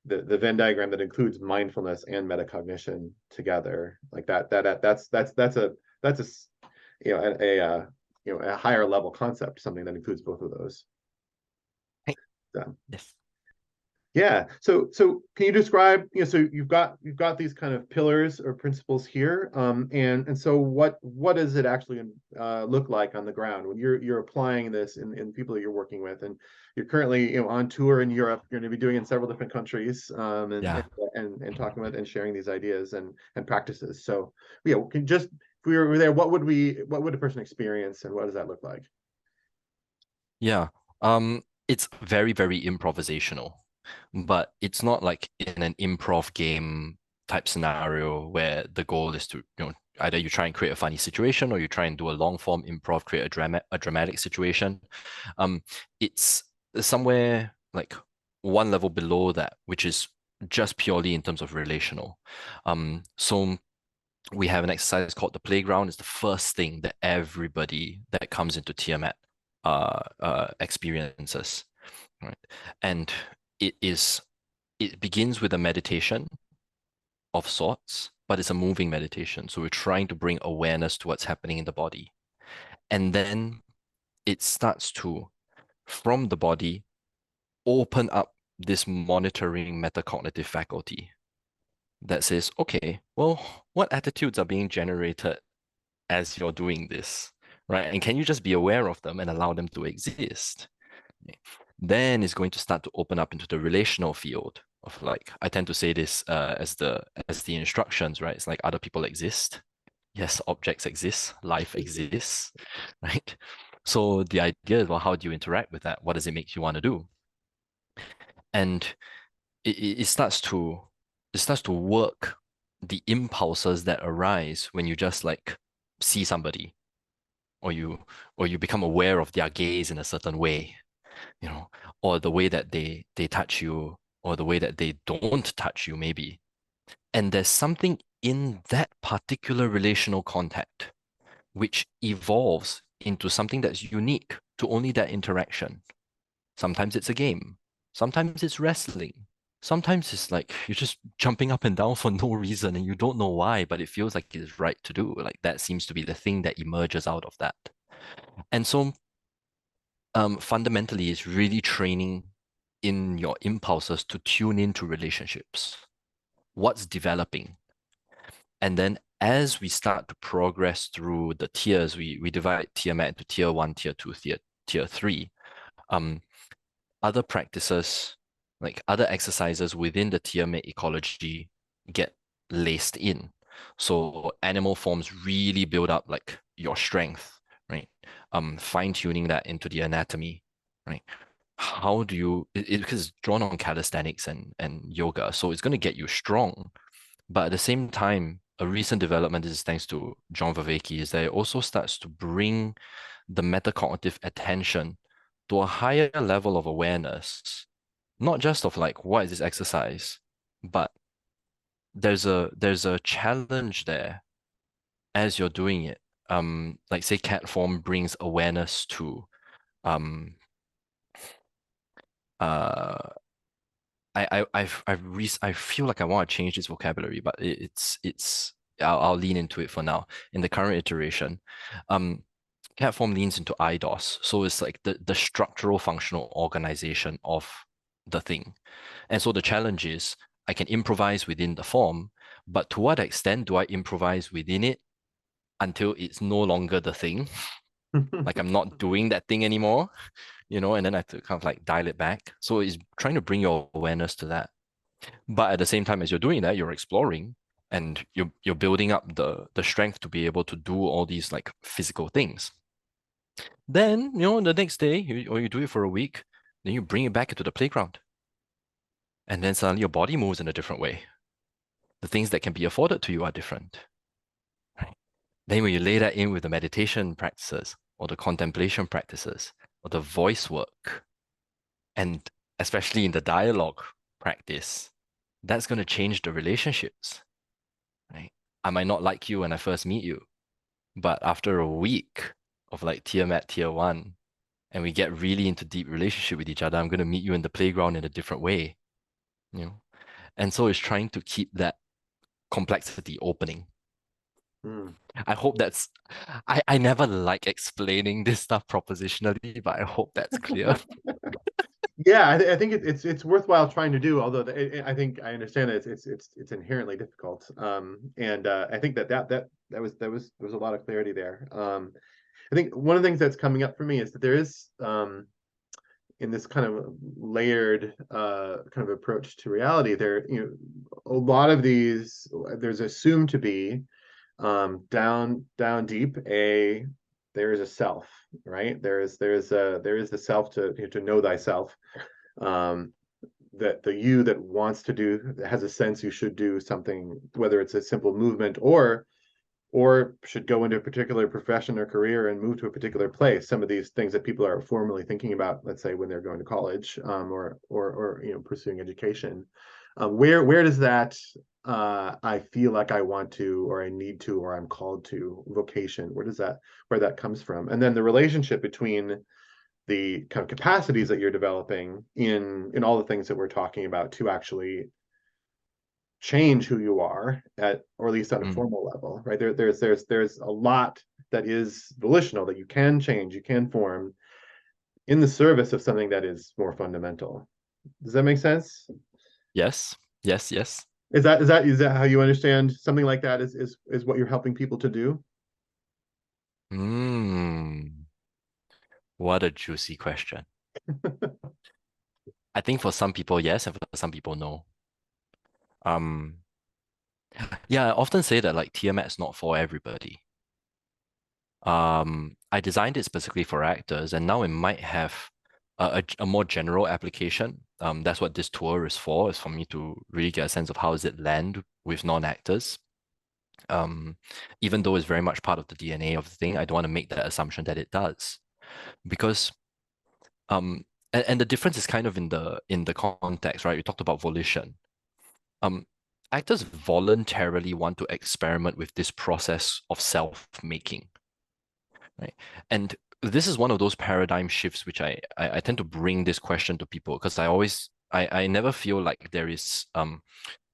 Venn diagram that includes mindfulness and metacognition together, like that's a a higher level concept, something that includes both of those. So, Yes. yeah. So can you describe, so you've got these kind of pillars or principles here, and so what does it actually look like on the ground when you're applying this in people that you're working with, and you're currently on tour in Europe. You're going to be doing it in several different countries, Yeah. and talking about and sharing these ideas and practices. So yeah, can just if we were there, what would a person experience, and what does that look like? Yeah. It's very, very improvisational, but it's not like in an improv game type scenario where the goal is to, either you try and create a funny situation or you try and do a long form improv, create a dramatic situation. Um, it's somewhere like one level below that, which is just purely in terms of relational. So we have an exercise called the playground. It's the first thing that everybody that comes into TIAMAT experiences, right? And it is it begins with a meditation of sorts, but it's a moving meditation. So we're trying to bring awareness to what's happening in the body. And then it starts to, from the body, open up this monitoring metacognitive faculty that says, okay, well, what attitudes are being generated as you're doing this, right? And can you just be aware of them and allow them to exist? Then it's going to start to open up into the relational field of, like, I tend to say this as the instructions, right? It's like other people exist. Yes, objects exist, life exists, right? So the idea is, well, how do you interact with that? What does it make you want to do? And it starts to work the impulses that arise when you just like see somebody, or you become aware of their gaze in a certain way, you know, or the way that they touch you, or the way that they don't touch you, maybe. And there's something in that particular relational contact which evolves into something that's unique to only that interaction. Sometimes it's a game, sometimes it's wrestling, sometimes it's like you're just jumping up and down for no reason and you don't know why, but it feels like it's right to do. Like that seems to be the thing that emerges out of that. And so fundamentally, it's really training in your impulses to tune into relationships, what's developing. And then as we start to progress through the tiers, we divide TIAMAT into tier one, tier two, tier three. Um, Other practices, like other exercises within the TIAMAT ecology, get laced in. So animal forms really build up like your strength, right? Fine-tuning that into the anatomy, right? How do you, because it's drawn on calisthenics and yoga, so it's going to get you strong, but at the same time, a recent development, this is thanks to John Vervaeke, is that it also starts to bring the metacognitive attention to a higher level of awareness, not just of like, what is this exercise, but there's a challenge there as you're doing it. Like say cat form brings awareness to um uh I feel like I want to change this vocabulary, but it's I'll lean into it for now. In the current iteration, cat form leans into IDOS, so it's like the structural functional organization of the thing. And so the challenge is I can improvise within the form, but to what extent do I improvise within it until it's no longer the thing? Like I'm not doing that thing anymore, and then I have to kind of like dial it back. So it's trying to bring your awareness to that. But at the same time as you're doing that, you're exploring and you're building up the strength to be able to do all these like physical things. Then, the next day, or you do it for a week, then you bring it back into the playground. And then suddenly your body moves in a different way. The things that can be afforded to you are different. Right? Then when you lay that in with the meditation practices or the contemplation practices or the voice work, and especially in the dialogue practice, that's going to change the relationships. Right? I might not like you when I first meet you, but after a week of like TIAMAT tier one, and we get really into deep relationship with each other, I'm going to meet you in the playground in a different way, you know. And so it's trying to keep that complexity opening. Hmm. I hope that's. I never like explaining this stuff propositionally, but I hope that's clear. Yeah, I think it's worthwhile trying to do. Although I think I understand that it's inherently difficult. And I think there was a lot of clarity there. I think one of the things that's coming up for me is that there is in this kind of layered kind of approach to reality, a lot of these there's assumed to be down deep there is a self, right? There is the self to know thyself, um, that the you that wants to do has a sense you should do something, whether it's a simple movement or should go into a particular profession or career and move to a particular place. Some of these things that people are formally thinking about, let's say when they're going to college, or pursuing education. Where does that I feel like I want to, or I need to, or I'm called to vocation? Where that comes from? And then the relationship between the kind of capacities that you're developing in all the things that we're talking about to actually change who you are at, or at least on a Mm. formal level, right? There's a lot that is volitional that you can change, you can form in the service of something that is more fundamental. Does that make sense? Yes, yes, yes. Is that how you understand something like that is what you're helping people to do? Mm, what a juicy question. I think for some people, yes, and for some people, no. Um, yeah, I often say that like TMAT is not for everybody. I designed it specifically for actors, and now it might have a more general application. That's what this tour is for me to really get a sense of how does it land with non-actors. Um, Even though it's very much part of the DNA of the thing, I don't want to make that assumption that it does, because and the difference is kind of in the context, right? We talked about volition. Um, Actors voluntarily want to experiment with this process of self-making, right? And this is one of those paradigm shifts which I tend to bring this question to people because I never feel like there is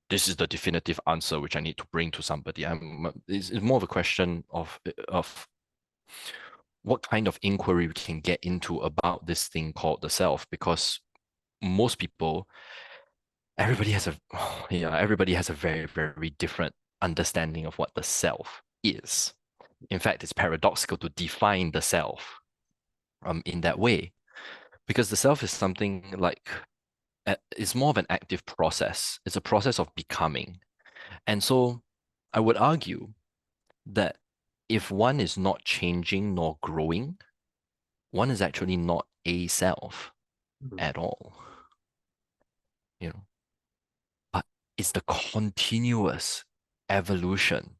this is the definitive answer which I need to bring to somebody. It's more of a question of what kind of inquiry we can get into about this thing called the self, because most people, everybody has a yeah, everybody has a very, very different understanding of what the self is. In fact, it's paradoxical to define the self in that way, because the self is something like it's more of an active process. It's a process of becoming. And so I would argue that if one is not changing nor growing, one is actually not a self at all, you know. But it's the continuous evolution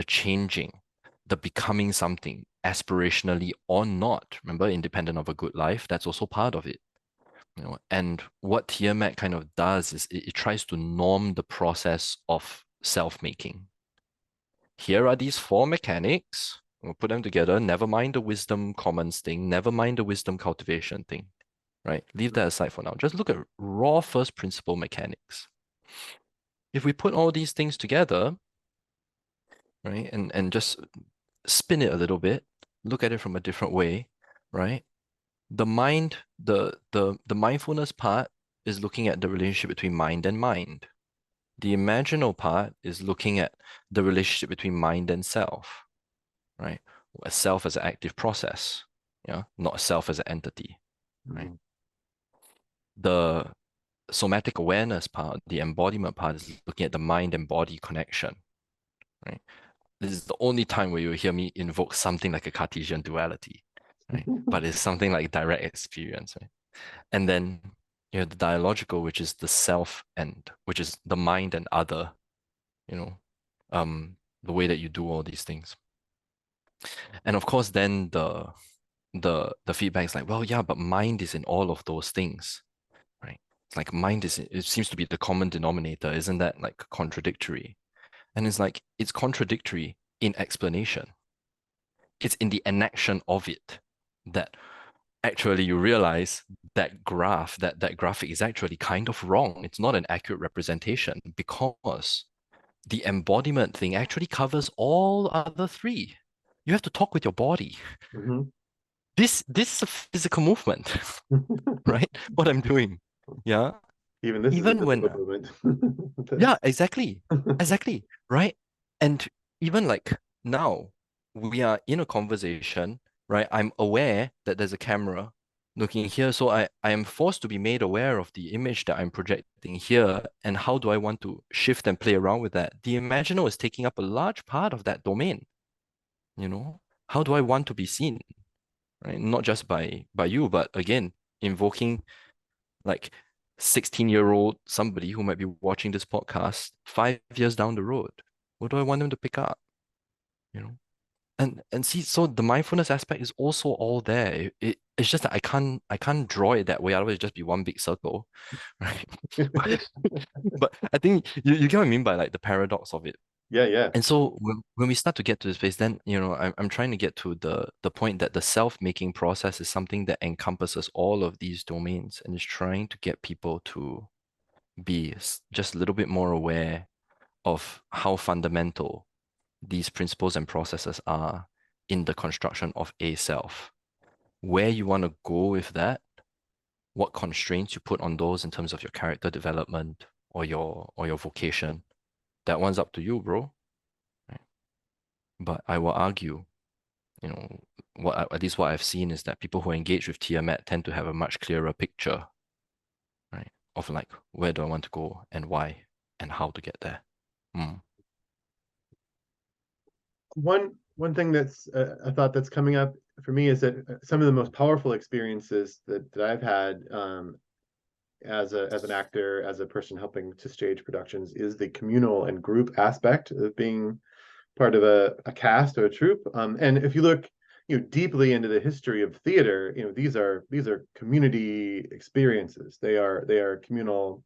the changing, the becoming something aspirationally or not. Remember, independent of a good life, that's also part of it. And what TIAMAT kind of does is it tries to norm the process of self-making. Here are these four mechanics. We'll put them together. Never mind the wisdom commons thing. Never mind the wisdom cultivation thing. Right? Leave that aside for now. Just look at raw first principle mechanics. If we put all these things together, right, and just spin it a little bit, look at it from a different way, right? The mind, the mindfulness part is looking at the relationship between mind and mind. The imaginal part is looking at the relationship between mind and self, right? A self as an active process, yeah, not a self as an entity, right? Mhm. The somatic awareness part, the embodiment part, is looking at the mind and body connection, right? This is the only time where you hear me invoke something like a Cartesian duality, right? But it's something like direct experience, right? And then you know the dialogical, which is the self and which is the mind and other, you know, the way that you do all these things. And of course, then the feedback is like, well, yeah, but mind is in all of those things, right? It's like mind is it seems to be the common denominator, isn't that like contradictory? And it's like it's contradictory in explanation. It's in the enaction of it that actually you realize that that graphic is actually kind of wrong. It's not an accurate representation because the embodiment thing actually covers all other three. You have to talk with your body. Mhm. This is a physical movement, right? What I'm doing. Yeah. Even this is a Even when physical movement. yeah, exactly. Exactly. Right. And even like now, we are in a conversation, right? I'm aware that there's a camera looking here. So I am forced to be made aware of the image that I'm projecting here. And how do I want to shift and play around with that? The imaginal is taking up a large part of that domain, you know? How do I want to be seen? Right? Not just by you, but again, invoking like 16-year-old somebody who might be watching this podcast 5 years down the road. What do I want them to pick up? You know? And see, so the mindfulness aspect is also all there. It's just that I can't draw it that way, otherwise it'd just be one big circle. Right. But I think you get what I mean by like the paradox of it. Yeah, yeah. And so when we start to get to this place, then I'm trying to get to the point that the self-making process is something that encompasses all of these domains and is trying to get people to be just a little bit more aware of how fundamental these principles and processes are in the construction of a self. Where you want to go with that, what constraints you put on those in terms of your character development or your vocation, that one's up to you, bro. Right? But I will argue, you know, at least what I've seen is that people who engage with TIAMAT tend to have a much clearer picture, right, of like where do I want to go and why and how to get there. Mm. One thing that's a thought that's coming up for me is that some of the most powerful experiences that I've had as an actor, as a person helping to stage productions, is the communal and group aspect of being part of a cast or a troupe. And if you look, deeply into the history of theater, these are community experiences. They are communal,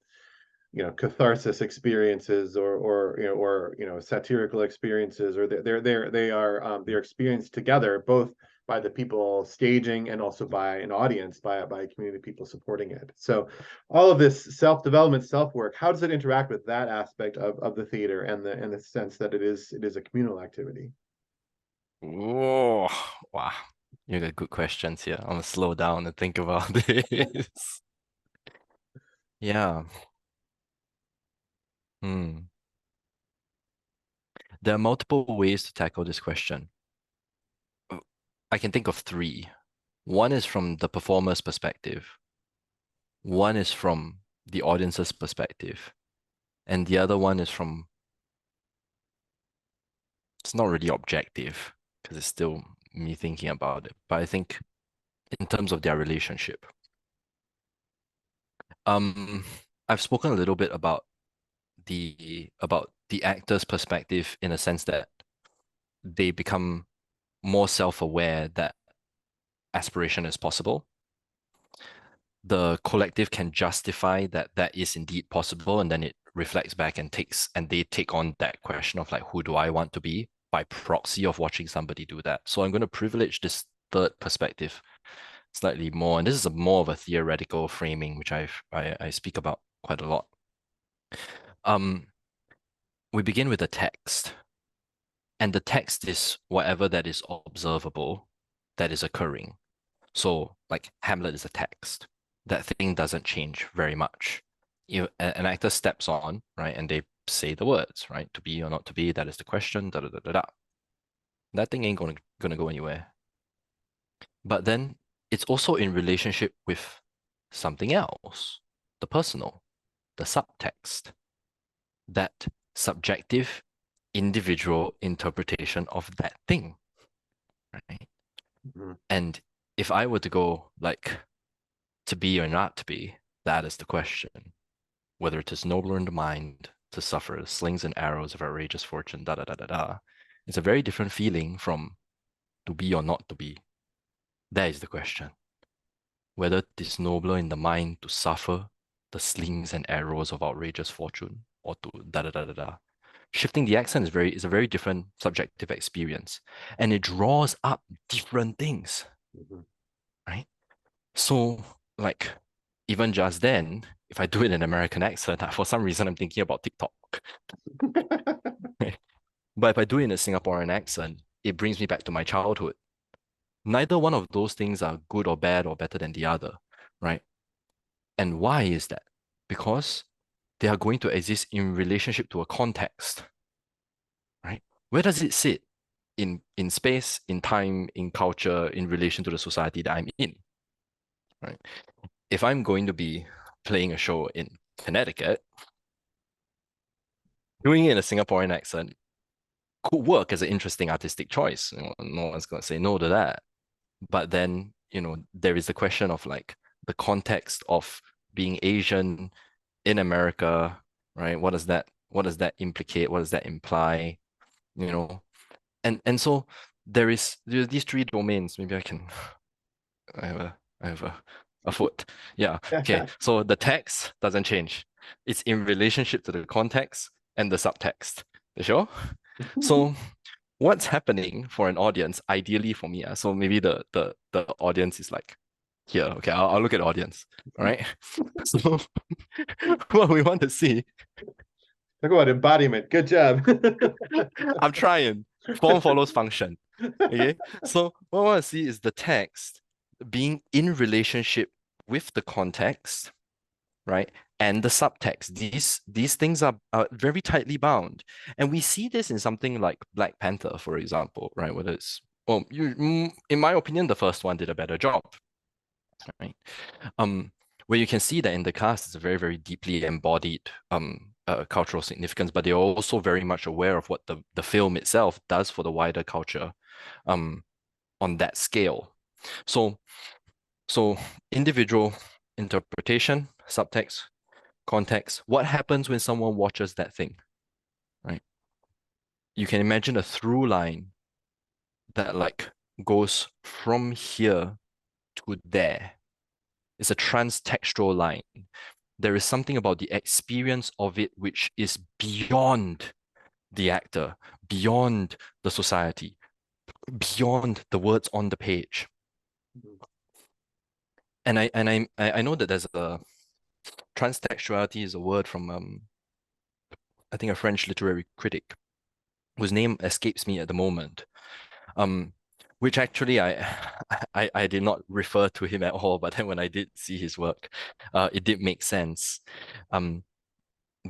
catharsis experiences, or satirical experiences, or they're experienced together, both by the people staging and also by an audience, by community people supporting it. So all of this self-development, self-work, how does it interact with that aspect of the theater and the sense that it is a communal activity? Oh, wow. You got good questions here. I'm gonna slow down and think about this. Yeah. Hmm. There are multiple ways to tackle this question. I can think of three. One is from the performer's perspective, one is from the audience's perspective, and the other one is from, it's not really objective because it's still me thinking about it, but I think in terms of their relationship. Um, I've spoken a little bit about the actor's perspective in a sense that they become more self-aware that aspiration is possible. The collective can justify that that is indeed possible, and then it reflects back and they take on that question of like, who do I want to be by proxy of watching somebody do that. So I'm going to privilege this third perspective slightly more, and this is more of a theoretical framing, which I speak about quite a lot. We begin with the text, and the text is whatever that is observable that is occurring. So, like Hamlet is a text. That thing doesn't change very much. An actor steps on, right, and they say the words, right? To be or not to be, that is the question, da da da da da. That thing ain't gonna go anywhere. But then it's also in relationship with something else, the personal, the subtext, that subjective individual interpretation of that thing, right? Mm-hmm. And if I were to go like to be or not to be, that is the question. Whether it is nobler in the mind to suffer the slings and arrows of outrageous fortune, da da da da da. It's a very different feeling from to be or not to be. That is the question. Whether it is nobler in the mind to suffer the slings and arrows of outrageous fortune or to da da da da da. Shifting the accent is a very different subjective experience, and it draws up different things, Mm-hmm. right? So, like, even just then, if I do it in an American accent, for some reason I'm thinking about TikTok. But if I do it in a Singaporean accent, it brings me back to my childhood. Neither one of those things are good or bad or better than the other, right? And why is that? Because they are going to exist in relationship to a context, right? Where does it sit in space, in time, in culture, in relation to the society that I'm in, right? If I'm going to be playing a show in Connecticut, doing it in a Singaporean accent could work as an interesting artistic choice. No one's going to say no to that. But then, there is the question of like the context of being Asian in America, right? What does that implicate? What does that imply? You know, and so there's these three domains. Maybe I have a foot. Yeah. Okay. So the text doesn't change. It's in relationship to the context and the subtext. You sure? So what's happening for an audience, ideally for me, so maybe the audience is like here. Okay, I'll look at the audience. All right. So what we want to see, Talk about embodiment. Good job. I'm trying. Form follows function. Okay. So what I want to see is the text being in relationship with the context, right? And the subtext. These things are very tightly bound. And we see this in something like Black Panther, for example, right? Whether it's, in my opinion, the first one did a better job, right? Where you can see that in the cast is a very, very deeply embodied cultural significance, but they're also very much aware of what the film itself does for the wider culture on that scale. So individual interpretation, subtext, context. What happens when someone watches that thing, right? You can imagine a through line that like goes from here to there. It's a transtextual line. There is something about the experience of it which is beyond the actor, beyond the society, beyond the words on the page. And I know that there's a transtextuality is a word from I think a French literary critic whose name escapes me at the moment. Which actually I did not refer to him at all, but then when I did see his work, it did make sense. But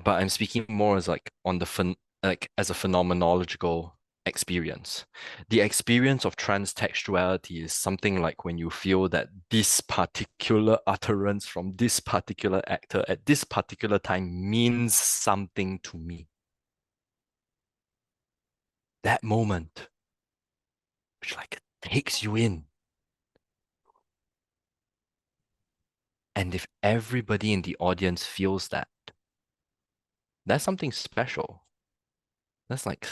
I'm speaking more as like on the like as a phenomenological experience. The experience of transtextuality is something like when you feel that this particular utterance from this particular actor at this particular time means something to me. That moment, which like takes you in. And if everybody in the audience feels that, that's something special. That's like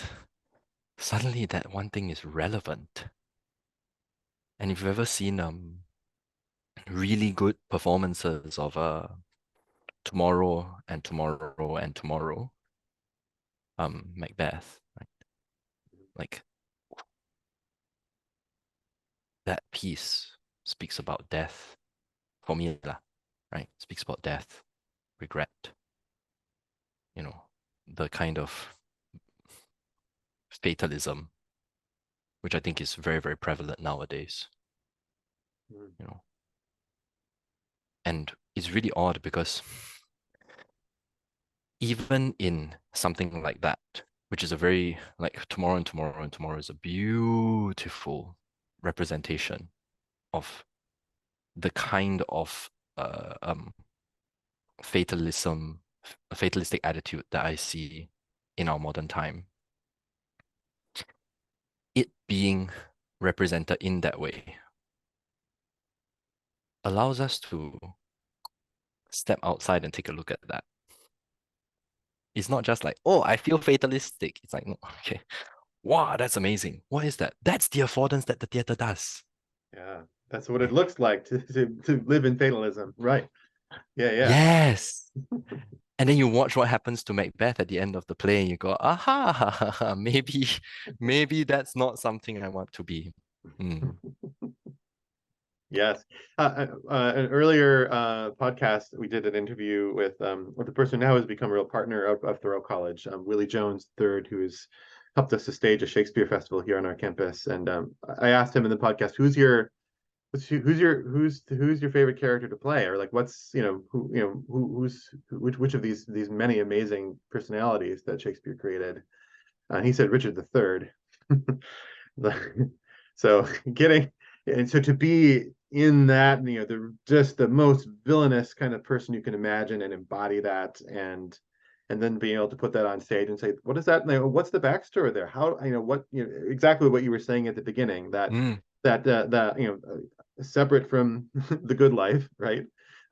suddenly that one thing is relevant. And if you've ever seen really good performances of Tomorrow and Tomorrow and Tomorrow, Macbeth, right? Like that piece speaks about death for me, lah, right? Speaks about death, regret, you know, the kind of fatalism, which I think is very, very prevalent nowadays, Mm. you know. And it's really odd because even in something like that, which is a very like Tomorrow and Tomorrow and Tomorrow is a beautiful representation of the kind of fatalistic attitude that I see in our modern time. It being represented in that way allows us to step outside and take a look at that. It's not just like, oh, I feel fatalistic. It's like, no, okay, wow, that's amazing. What is that? That's the affordance that the theater does. Yeah, that's what it Right? looks like to live in fatalism. Right. Yeah, yeah. Yes. And then you watch what happens to Macbeth at the end of the play, and you go, aha, maybe that's not something I want to be. Mm. Yes. An earlier podcast, we did an interview with the person who now has become a real partner of Thoreau College, Willie Jones III, who has helped us to stage a Shakespeare festival here on our campus. And I asked him in the podcast, who's your favorite character to play, or like what's which of these many amazing personalities that Shakespeare created? And he said Richard III. So getting and so to be in that, just the most villainous kind of person you can imagine and embody that, and then being able to put that on stage and say, what is that? What's the backstory there? How, what, exactly what you were saying at the beginning, that Mm. separate from the good life, right?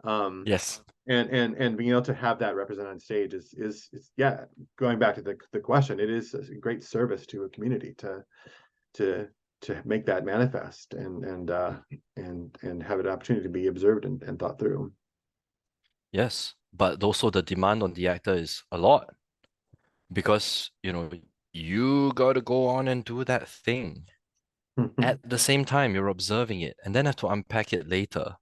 Um, Yes. and being able to have that represented on stage is yeah, going back to the question, it is a great service to a community to to make that manifest and have an opportunity to be observed and thought through. Yes. But also the demand on the actor is a lot because, you got to go on and do that thing. At the same time, you're observing it and then have to unpack it later.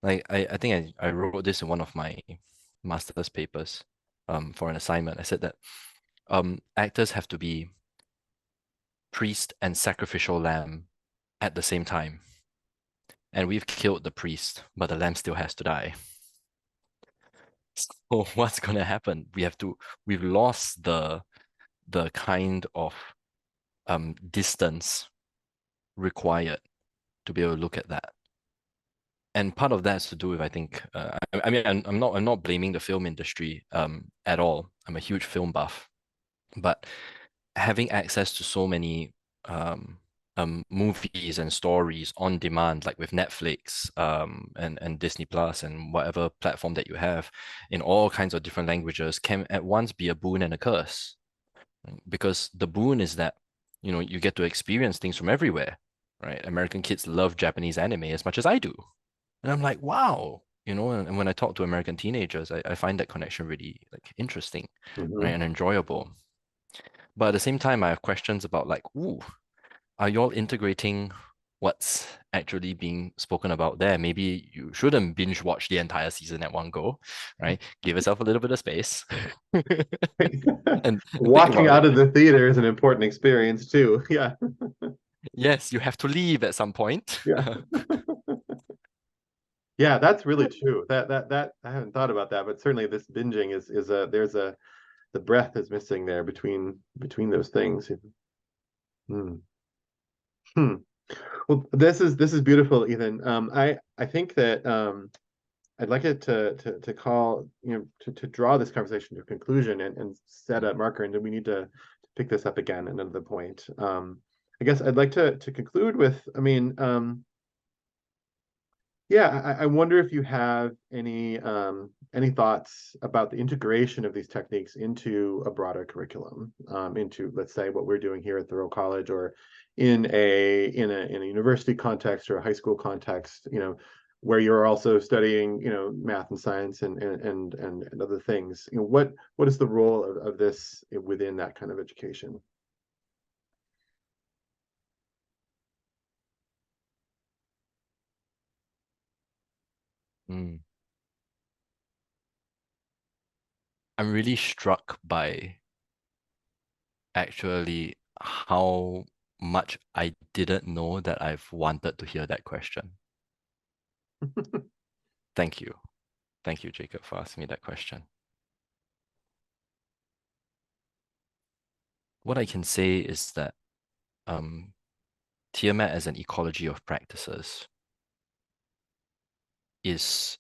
Like I think I wrote this in one of my master's papers for an assignment. I said that actors have to be priest and sacrificial lamb at the same time. And we've killed the priest, but the lamb still has to die. So what's gonna happen? We've lost the kind of distance required to be able to look at that. And part of that has to do with, I think, I mean, I'm not blaming the film industry at all. I'm a huge film buff, but having access to so many movies and stories on demand, like with Netflix and Disney Plus and whatever platform that you have in all kinds of different languages, can at once be a boon and a curse. Because the boon is that, you get to experience things from everywhere, right? American kids love Japanese anime as much as I do. And I'm like, wow, and when I talk to American teenagers, I find that connection really like interesting, right? Mhm. And enjoyable. But at the same time, I have questions about like, ooh, are y'all integrating what's actually being spoken about there? Maybe you shouldn't binge watch the entire season at one go, right? Give yourself a little bit of space and think Walking about it. out of the theater is an important experience too. Yeah, Yes, you have to leave at some point. yeah, yeah. That's really true. That I haven't thought about that, but certainly this binging is a there's a the breath is missing there between those things. Hmm. Hmm. Well, this is beautiful, Ethan. I think that I'd like it to call, to draw this conversation to a conclusion and set a marker, and then we need to pick this up again at another point. I guess I'd like to conclude with, I mean, Yeah, I wonder if you have any thoughts about the integration of these techniques into a broader curriculum, into, let's say, what we're doing here at Thoreau College, or in a university context or a high school context, where you're also studying, math and science and other things. What is the role of this within that kind of education? Mm. I'm really struck by actually how much I didn't know that I've wanted to hear that question. Thank you. Thank you, Jacob, for asking me that question. What I can say is that TIAMAT as an ecology of practices is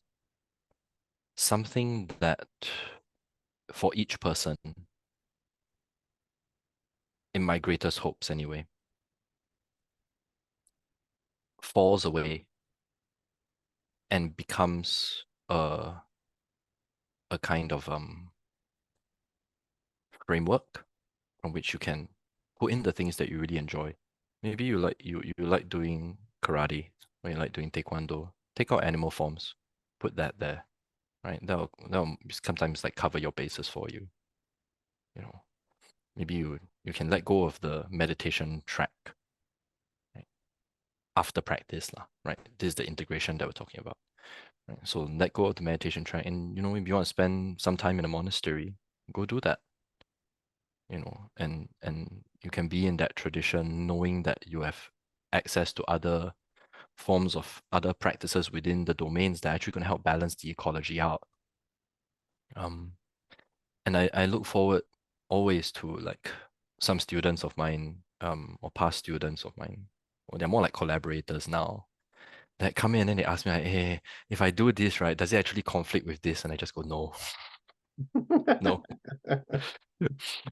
something that for each person, in my greatest hopes anyway, falls away and becomes a kind of framework from which you can put in the things that you really enjoy. Maybe you like doing karate, or you like doing taekwondo. Take out animal forms, put that there, right? That'll sometimes like cover your bases for you. You know, maybe you can let go of the meditation track, right? After practice, lah, right? This is the integration that we're talking about. Right? So let go of the meditation track, and if you want to spend some time in a monastery, go do that. And you can be in that tradition knowing that you have access to other forms of other practices within the domains that are actually going to help balance the ecology out. And I look forward always to like some students of mine, or past students of mine, or they're more like collaborators now, that come in and they ask me like, hey, if I do this, right, does it actually conflict with this? And I just go, no, no.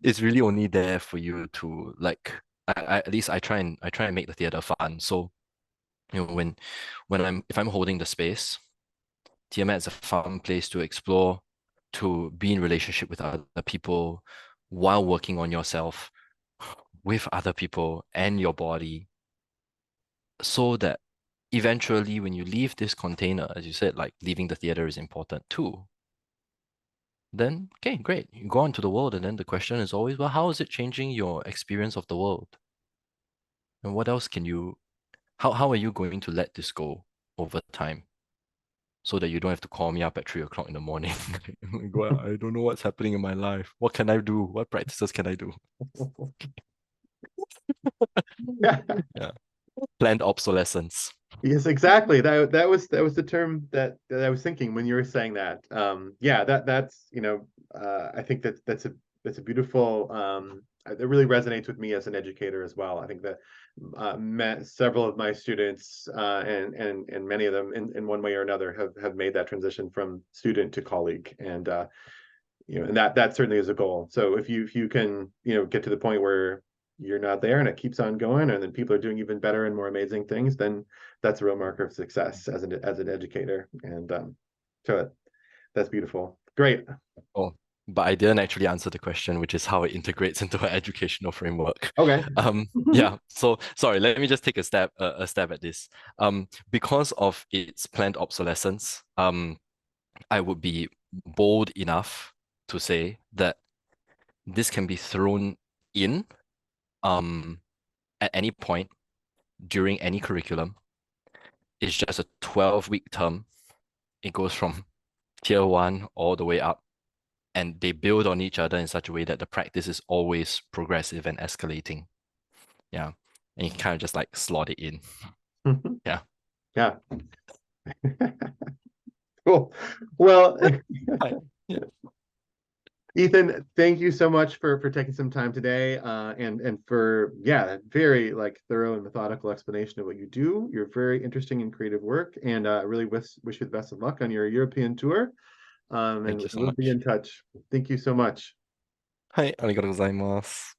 It's really only there for you to like, at least I try and make the theater fun. So, if I'm holding the space, TIAMAT is a fun place to explore, to be in relationship with other people while working on yourself with other people and your body, so that eventually when you leave this container, as you said, like leaving the theater is important too. Then, okay, great. You go into the world, and then the question is always, well, how is it changing your experience of the world? And what else how are you going to let this go over time, so that you don't have to call me up at 3 o'clock in the morning? Oh my God, I don't know what's happening in my life. What can I do? What practices can I do? Yeah. Yeah. Planned obsolescence. Yes, exactly. That was the term that I was thinking when you were saying that. Yeah, that's I think that's a beautiful that really resonates with me as an educator as well. I think that several of my students and many of them in one way or another have made that transition from student to colleague, and that certainly is a goal. So if you can get to the point where you're not there and it keeps on going, and then people are doing even better and more amazing things, then that's a real marker of success as an educator. And so that's beautiful. Great. Oh, but I didn't actually answer the question, which is how it integrates into our educational framework. Okay. Yeah. So sorry, let me just take a stab at this. Because of its planned obsolescence, I would be bold enough to say that this can be thrown in at any point during any curriculum. It's just a 12-week term. It goes from tier one all the way up, and they build on each other in such a way that the practice is always progressive and escalating. Yeah. And you can kind of just like slot it in. Yeah. Yeah. Cool. Well, Yeah. Ethan, thank you so much for taking some time today, and for very like thorough and methodical explanation of what you do. You're very interesting and creative work, and I really wish you the best of luck on your European tour. Thank And you so we'll be much. in touch. Thank you so much. はい、ありがとうございます。